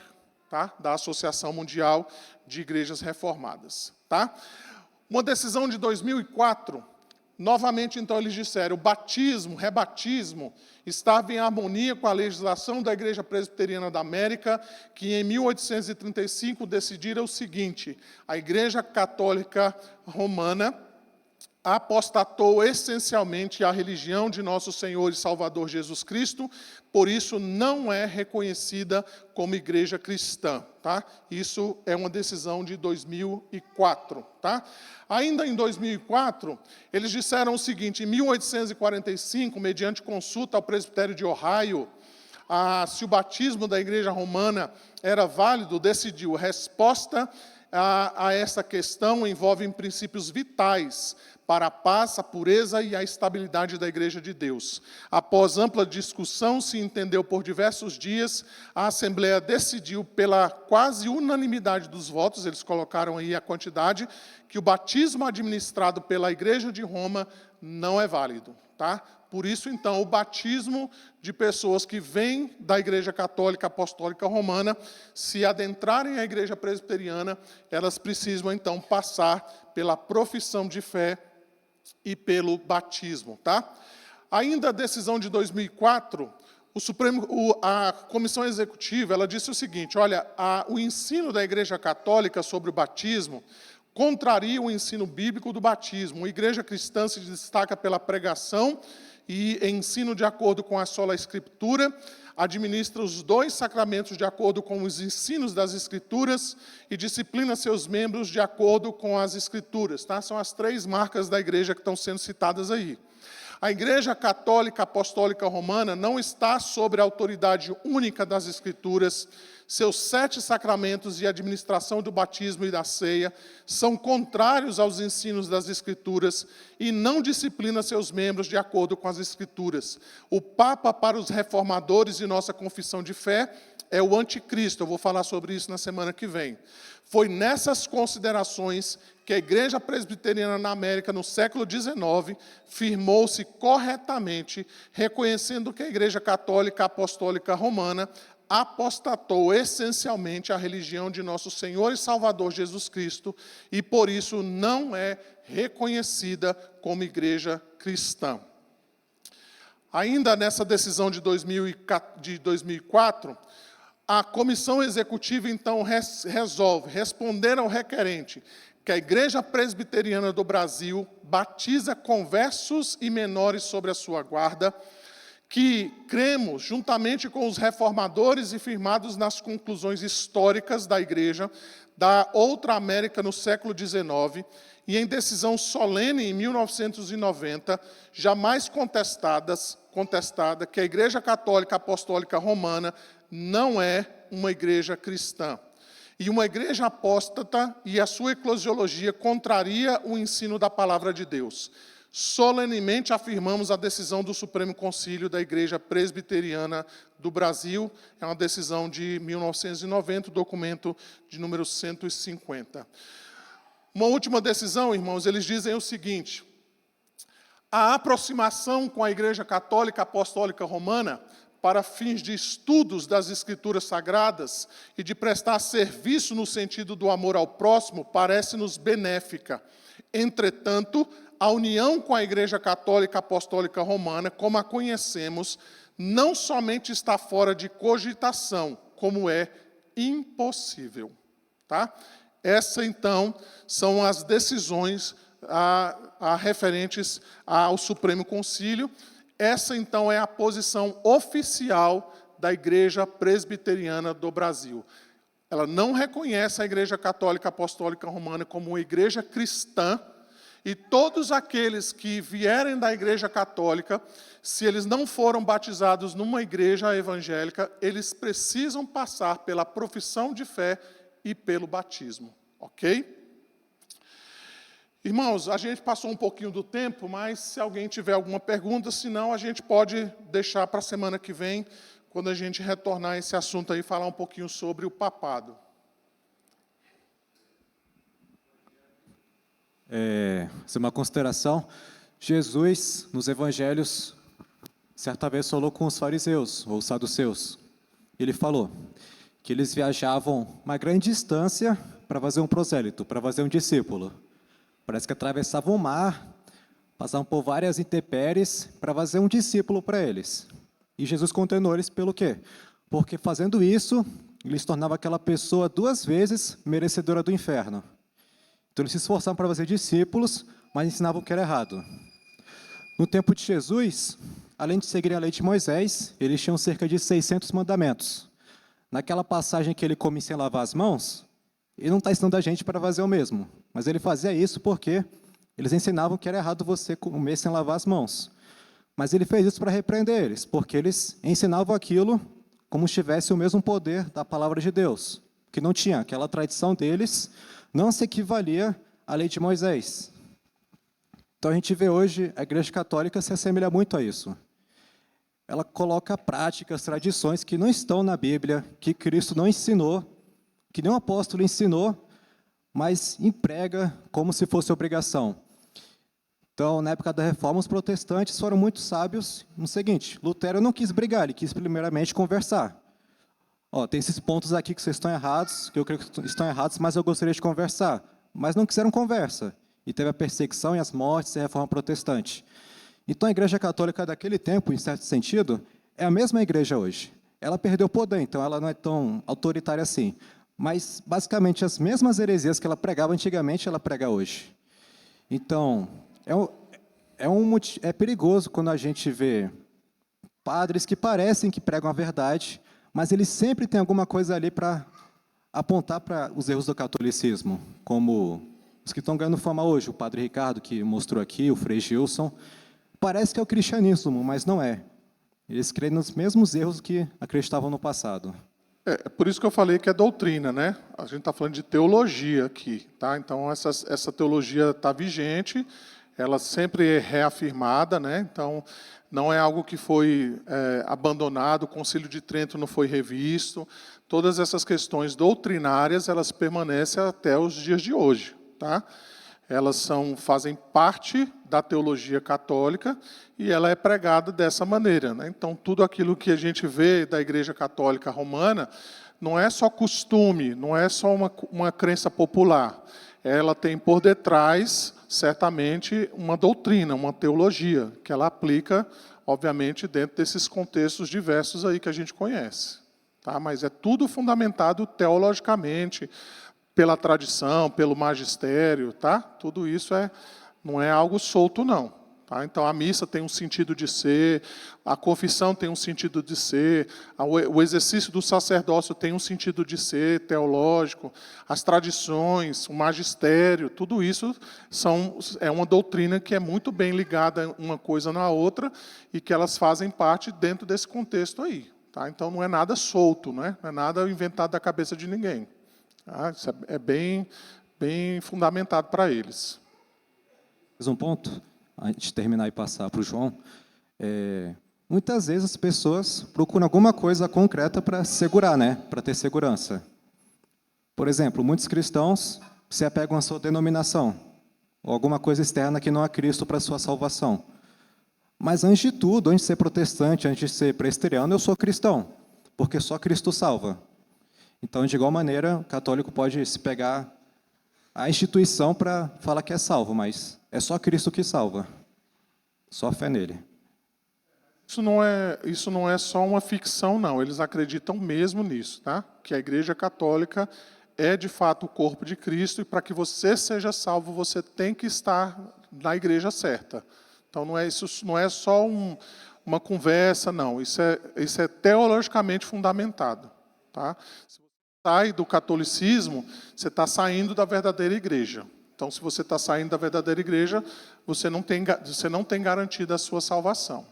tá? Da Associação Mundial de Igrejas Reformadas. Tá? Uma decisão de 2004, novamente, então, eles disseram: o batismo, rebatismo, estava em harmonia com a legislação da Igreja Presbiteriana da América, que em 1835 decidira o seguinte: a Igreja Católica Romana apostatou essencialmente a religião de nosso Senhor e Salvador Jesus Cristo, por isso não é reconhecida como igreja cristã. Tá? Isso é uma decisão de 2004. Tá? Ainda em 2004, eles disseram o seguinte: em 1845, mediante consulta ao presbitério de Ohio, se o batismo da igreja romana era válido, decidiu: resposta a essa questão envolve princípios vitais para a paz, a pureza e a estabilidade da Igreja de Deus. Após ampla discussão, se entendeu por diversos dias, a Assembleia decidiu, pela quase unanimidade dos votos, eles colocaram aí a quantidade, que o batismo administrado pela Igreja de Roma não é válido. Tá? Por isso, então, o batismo de pessoas que vêm da Igreja Católica Apostólica Romana, se adentrarem à Igreja Presbiteriana, elas precisam, então, passar pela profissão de fé e pelo batismo. Tá? Ainda a decisão de 2004, a Comissão Executiva, ela disse o seguinte: olha, o ensino da Igreja Católica sobre o batismo contraria o ensino bíblico do batismo. A Igreja Cristã se destaca pela pregação e ensino de acordo com a sola Escritura, administra os 2 sacramentos de acordo com os ensinos das Escrituras e disciplina seus membros de acordo com as Escrituras. Tá? São as 3 marcas da igreja que estão sendo citadas aí. A Igreja Católica Apostólica Romana não está sobre a autoridade única das Escrituras. Seus 7 sacramentos e administração do batismo e da ceia são contrários aos ensinos das Escrituras e não disciplina seus membros de acordo com as Escrituras. O Papa, para os reformadores de nossa confissão de fé, é o anticristo. Eu vou falar sobre isso na semana que vem. Foi nessas considerações que a Igreja Presbiteriana na América, no século XIX, firmou-se corretamente, reconhecendo que a Igreja Católica Apostólica Romana apostatou essencialmente a religião de nosso Senhor e Salvador Jesus Cristo e, por isso, não é reconhecida como igreja cristã. Ainda nessa decisão de 2004, a comissão executiva, então, resolve responder ao requerente que a Igreja Presbiteriana do Brasil batiza conversos e menores sobre a sua guarda, que cremos, juntamente com os reformadores e firmados nas conclusões históricas da Igreja, da outra América no século XIX, e em decisão solene em 1990, jamais contestada, que a Igreja Católica Apostólica Romana não é uma igreja cristã. E uma igreja apóstata e a sua eclesiologia contraria o ensino da palavra de Deus. Solenemente afirmamos a decisão do Supremo Concílio da Igreja Presbiteriana do Brasil, é uma decisão de 1990, documento de número 150. Uma última decisão, irmãos, eles dizem o seguinte: a aproximação com a Igreja Católica Apostólica Romana para fins de estudos das Escrituras Sagradas e de prestar serviço no sentido do amor ao próximo parece-nos benéfica. Entretanto, a união com a Igreja Católica Apostólica Romana, como a conhecemos, não somente está fora de cogitação, como é impossível. Tá? Essa, então, são as decisões referentes ao Supremo Concílio. Essa, então, é a posição oficial da Igreja Presbiteriana do Brasil. Ela não reconhece a Igreja Católica Apostólica Romana como uma igreja cristã, e todos aqueles que vierem da Igreja Católica, se eles não foram batizados numa igreja evangélica, eles precisam passar pela profissão de fé e pelo batismo, ok? Irmãos, a gente passou um pouquinho do tempo, mas se alguém tiver alguma pergunta, senão a gente pode deixar para a semana que vem, quando a gente retornar esse assunto aí, falar um pouquinho sobre o papado. Essa é uma consideração. Jesus, nos evangelhos, certa vez falou com os fariseus, ou saduceus. Ele falou que eles viajavam uma grande distância para fazer um prosélito, para fazer um discípulo. Parece que atravessavam o mar, passavam por várias intempéries para fazer um discípulo para eles. E Jesus condenou eles pelo quê? Porque fazendo isso, eles tornavam aquela pessoa 2 vezes merecedora do inferno. Então eles se esforçavam para fazer discípulos, mas ensinavam que era errado. No tempo de Jesus, além de seguirem a lei de Moisés, eles tinham cerca de 600 mandamentos. Naquela passagem que ele come sem lavar as mãos, ele não está ensinando a gente para fazer o mesmo, mas ele fazia isso porque eles ensinavam que era errado você comer sem lavar as mãos. Mas ele fez isso para repreender eles, porque eles ensinavam aquilo como se tivesse o mesmo poder da palavra de Deus, que não tinha. Aquela tradição deles não se equivalia à lei de Moisés. Então a gente vê hoje a Igreja Católica se assemelha muito a isso. Ela coloca práticas, tradições que não estão na Bíblia, que Cristo não ensinou, que nenhum apóstolo ensinou, mas emprega como se fosse obrigação. Então, na época da Reforma, os protestantes foram muito sábios no seguinte: Lutero não quis brigar, ele quis primeiramente conversar. Tem esses pontos aqui que vocês estão errados, que eu creio que estão errados, mas eu gostaria de conversar. Mas não quiseram conversa. E teve a perseguição e as mortes e a Reforma Protestante. Então, a Igreja Católica daquele tempo, em certo sentido, é a mesma igreja hoje. Ela perdeu o poder, então ela não é tão autoritária assim. Mas, basicamente, as mesmas heresias que ela pregava antigamente, ela prega hoje. Então, é perigoso quando a gente vê padres que parecem que pregam a verdade, mas eles sempre têm alguma coisa ali para apontar para os erros do catolicismo, como os que estão ganhando fama hoje, o padre Ricardo, que mostrou aqui, o Frei Gilson. Parece que é o cristianismo, mas não é. Eles creem nos mesmos erros que acreditavam no passado. É por isso que eu falei que é doutrina, né? A gente está falando de teologia aqui, tá? Então, essa teologia está vigente, ela sempre é reafirmada, né? Então, não é algo que foi abandonado, o Concílio de Trento não foi revisto. Todas essas questões doutrinárias, elas permanecem até os dias de hoje, tá? Elas fazem parte da teologia católica e ela é pregada dessa maneira, né? Então, tudo aquilo que a gente vê da Igreja Católica Romana não é só costume, não é só uma crença popular. Ela tem por detrás, certamente, uma doutrina, uma teologia, que ela aplica, obviamente, dentro desses contextos diversos aí que a gente conhece. Tá? Mas é tudo fundamentado teologicamente, pela tradição, pelo magistério, tá? Tudo isso não é algo solto, não. Tá? Então, a missa tem um sentido de ser, a confissão tem um sentido de ser, o exercício do sacerdócio tem um sentido de ser teológico, as tradições, o magistério, tudo isso é uma doutrina que é muito bem ligada uma coisa na outra e que elas fazem parte dentro desse contexto aí. Tá? Então, não é nada solto, né? Não é nada inventado da cabeça de ninguém. Isso é bem fundamentado para eles. Mais um ponto, antes de terminar e passar para o João. Muitas vezes as pessoas procuram alguma coisa concreta para segurar, né? Para ter segurança. Por exemplo, muitos cristãos se apegam à sua denominação, ou alguma coisa externa que não é Cristo para a sua salvação. Mas antes de tudo, antes de ser protestante, antes de ser presbiteriano, eu sou cristão, porque só Cristo salva. Então, de igual maneira, o católico pode se pegar à instituição para falar que é salvo, mas é só Cristo que salva. Só a fé nele. Isso não é só uma ficção, não. Eles acreditam mesmo nisso, tá? Que a Igreja Católica é, de fato, o corpo de Cristo e para que você seja salvo, você tem que estar na igreja certa. Então, isso não é só uma conversa, não. Isso é teologicamente fundamentado, tá? Sai do catolicismo, você está saindo da verdadeira igreja. Então, se você está saindo da verdadeira igreja, você não tem garantida a sua salvação.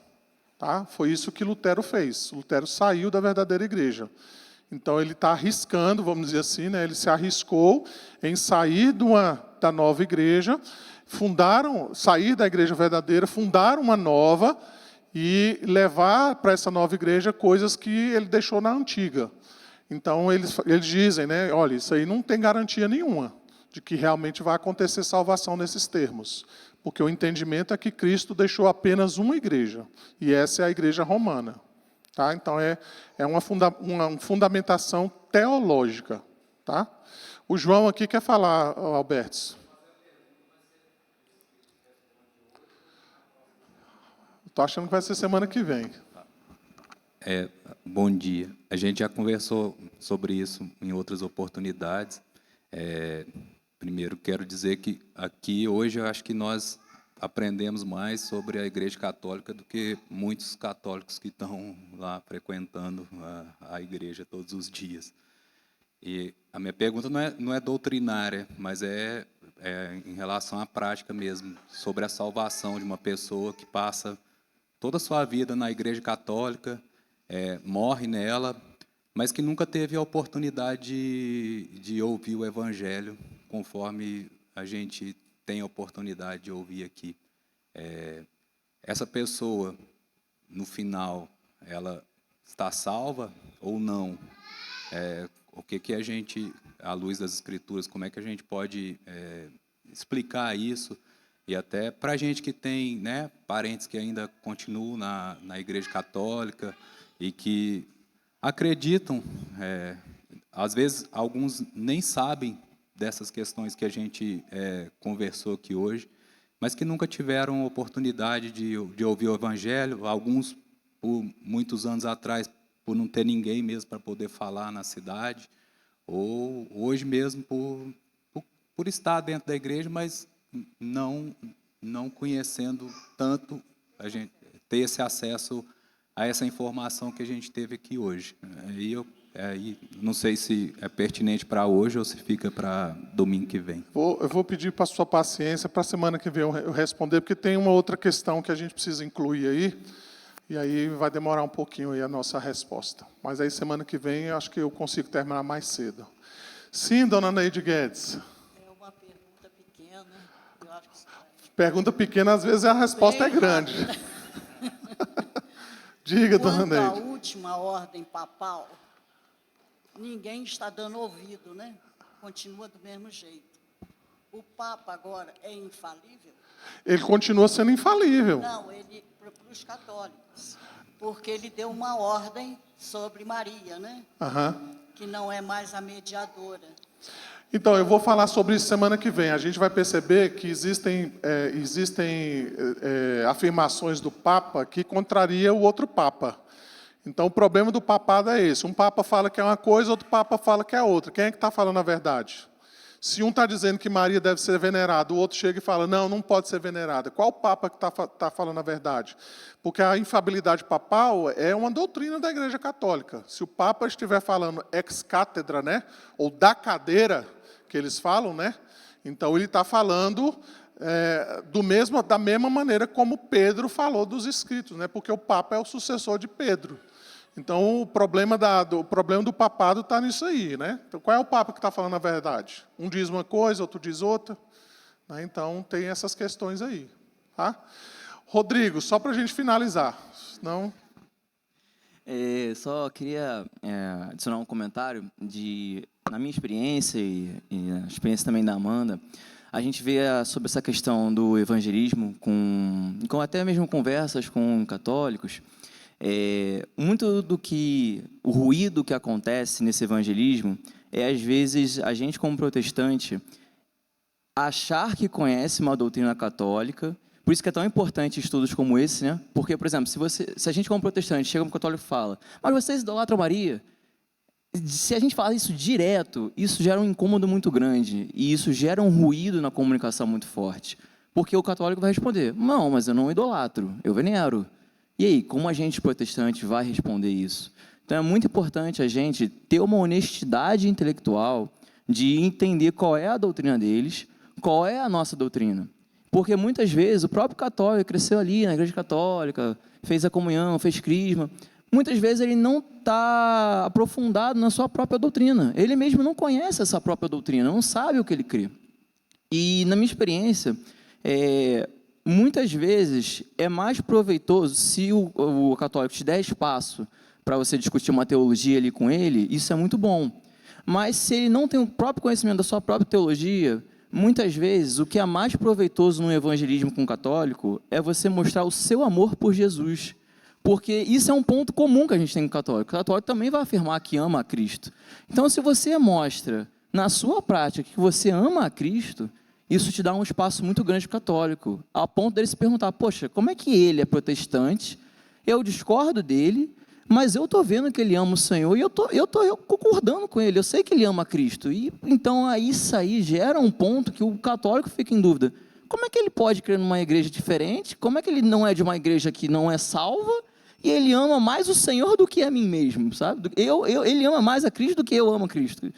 Tá? Foi isso que Lutero fez. Lutero saiu da verdadeira igreja. Então, ele está arriscando, vamos dizer assim, né? Ele se arriscou em sair da nova igreja, sair da igreja verdadeira, fundar uma nova e levar para essa nova igreja coisas que ele deixou na antiga. Então, eles dizem, né, olha, isso aí não tem garantia nenhuma de que realmente vai acontecer salvação nesses termos. Porque o entendimento é que Cristo deixou apenas uma igreja, e essa é a igreja romana. Tá? Então, é uma fundamentação teológica. Tá? O João aqui quer falar, Alberto. Estou achando que vai ser semana que vem. Bom dia. A gente já conversou sobre isso em outras oportunidades. Primeiro, quero dizer que aqui, hoje, eu acho que nós aprendemos mais sobre a Igreja Católica do que muitos católicos que estão lá frequentando a igreja todos os dias. E a minha pergunta não é doutrinária, mas é em relação à prática mesmo, sobre a salvação de uma pessoa que passa toda a sua vida na Igreja Católica, morre nela, mas que nunca teve a oportunidade de ouvir o Evangelho, conforme a gente tem a oportunidade de ouvir aqui. Essa pessoa, no final, ela está salva ou não? O que a gente, à luz das Escrituras, como é que a gente pode explicar isso? E até para a gente que tem, né, parentes que ainda continuam na Igreja Católica e que acreditam, às vezes alguns nem sabem dessas questões que a gente conversou aqui hoje, mas que nunca tiveram oportunidade de ouvir o Evangelho, alguns por muitos anos atrás, por não ter ninguém mesmo para poder falar na cidade, ou hoje mesmo por estar dentro da igreja, mas não não conhecendo tanto, a gente ter esse acesso a essa informação que a gente teve aqui hoje. Aí não sei se é pertinente para hoje ou se fica para domingo que vem. Eu vou pedir para a sua paciência, para a semana que vem eu responder, porque tem uma outra questão que a gente precisa incluir aí, e aí vai demorar um pouquinho aí a nossa resposta. Mas aí semana que vem eu acho que eu consigo terminar mais cedo. Sim, dona Neide Guedes. É uma pergunta pequena. Eu acho que Pergunta pequena, às vezes a resposta é grande. Diga, dona quanto à Neide. última ordem papal, ninguém está dando ouvido, né? Continua do mesmo jeito. O Papa agora é infalível? Ele continua sendo infalível. Não, ele para os católicos, porque ele deu uma ordem sobre Maria, né? Aham. Que não é mais a mediadora. Então, eu vou falar sobre isso semana que vem. A gente vai perceber que existem afirmações do Papa que contraria o outro Papa. Então, o problema do papado é esse. Um Papa fala que é uma coisa, outro Papa fala que é outra. Quem é que está falando a verdade? Se um está dizendo que Maria deve ser venerada, o outro chega e fala, não, não pode ser venerada. Qual Papa que está falando a verdade? Porque a infabilidade papal é uma doutrina da Igreja Católica. Se o Papa estiver falando ex cátedra, né, ou da cadeira, que eles falam, né, então ele está falando da mesma maneira como Pedro falou dos escritos, né, porque o Papa é o sucessor de Pedro. Então, o problema do papado está nisso aí, né? Então, qual é o Papa que está falando a verdade? Um diz uma coisa, outro diz outra. Né? Então, tem essas questões aí. Tá? Rodrigo, só para a gente finalizar. Senão... Só queria adicionar um comentário na minha experiência e na experiência também da Amanda, a gente vê sobre essa questão do evangelismo, com até mesmo conversas com católicos, muito o ruído que acontece nesse evangelismo às vezes, a gente como protestante achar que conhece uma doutrina católica. Por isso que é tão importante estudos como esse, né? Porque, por exemplo, se a gente como protestante chega um católico e fala, mas vocês idolatram Maria? Se a gente falar isso direto, isso gera um incômodo muito grande e isso gera um ruído na comunicação muito forte. Porque o católico vai responder, não, mas eu não idolatro, eu venero. E aí, como a gente protestante vai responder isso? Então é muito importante a gente ter uma honestidade intelectual de entender qual é a doutrina deles, qual é a nossa doutrina. Porque muitas vezes o próprio católico cresceu ali na igreja católica, fez a comunhão, fez crisma. Muitas vezes ele não está aprofundado na sua própria doutrina. Ele mesmo não conhece essa própria doutrina, não sabe o que ele crê. E na minha experiência, muitas vezes é mais proveitoso se o católico te der espaço para você discutir uma teologia ali com ele, isso é muito bom. Mas se ele não tem o próprio conhecimento da sua própria teologia, muitas vezes o que é mais proveitoso no evangelismo com o católico é você mostrar o seu amor por Jesus. Porque isso é um ponto comum que a gente tem com o católico. O católico também vai afirmar que ama a Cristo. Então, se você mostra na sua prática que você ama a Cristo, isso te dá um espaço muito grande para o católico, a ponto dele se perguntar, poxa, como é que ele é protestante, eu discordo dele, mas eu estou vendo que ele ama o Senhor e eu estou concordando com ele, eu sei que ele ama a Cristo. E, então, isso aí gera um ponto que o católico fica em dúvida. Como é que ele pode crer numa igreja diferente? Como é que ele não é de uma igreja que não é salva? E ele ama mais o Senhor do que a mim mesmo, sabe? Ele ama mais a Cristo do que eu amo a Cristo.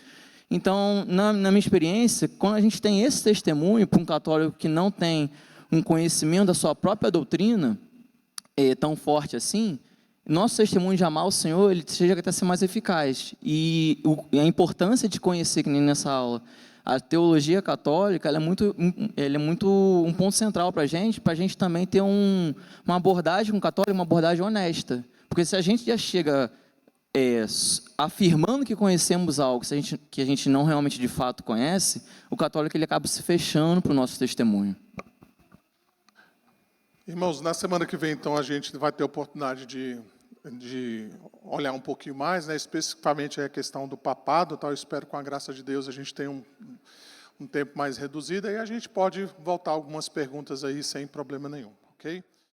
Então, na minha experiência, quando a gente tem esse testemunho para um católico que não tem um conhecimento da sua própria doutrina tão forte assim, nosso testemunho de amar o Senhor, ele chega até a ser mais eficaz. E a importância de conhecer, que nem nessa aula, a teologia católica, ela é muito um ponto central para a gente também ter uma abordagem com o católico, uma abordagem honesta. Porque se a gente já chega afirmando que conhecemos algo que a gente não realmente de fato conhece, o católico ele acaba se fechando para o nosso testemunho. Irmãos, na semana que vem, então, a gente vai ter a oportunidade de olhar um pouquinho mais, né, especificamente a questão do papado. Tá? Eu espero, com a graça de Deus, a gente tenha um tempo mais reduzido e a gente pode voltar algumas perguntas aí sem problema nenhum, ok?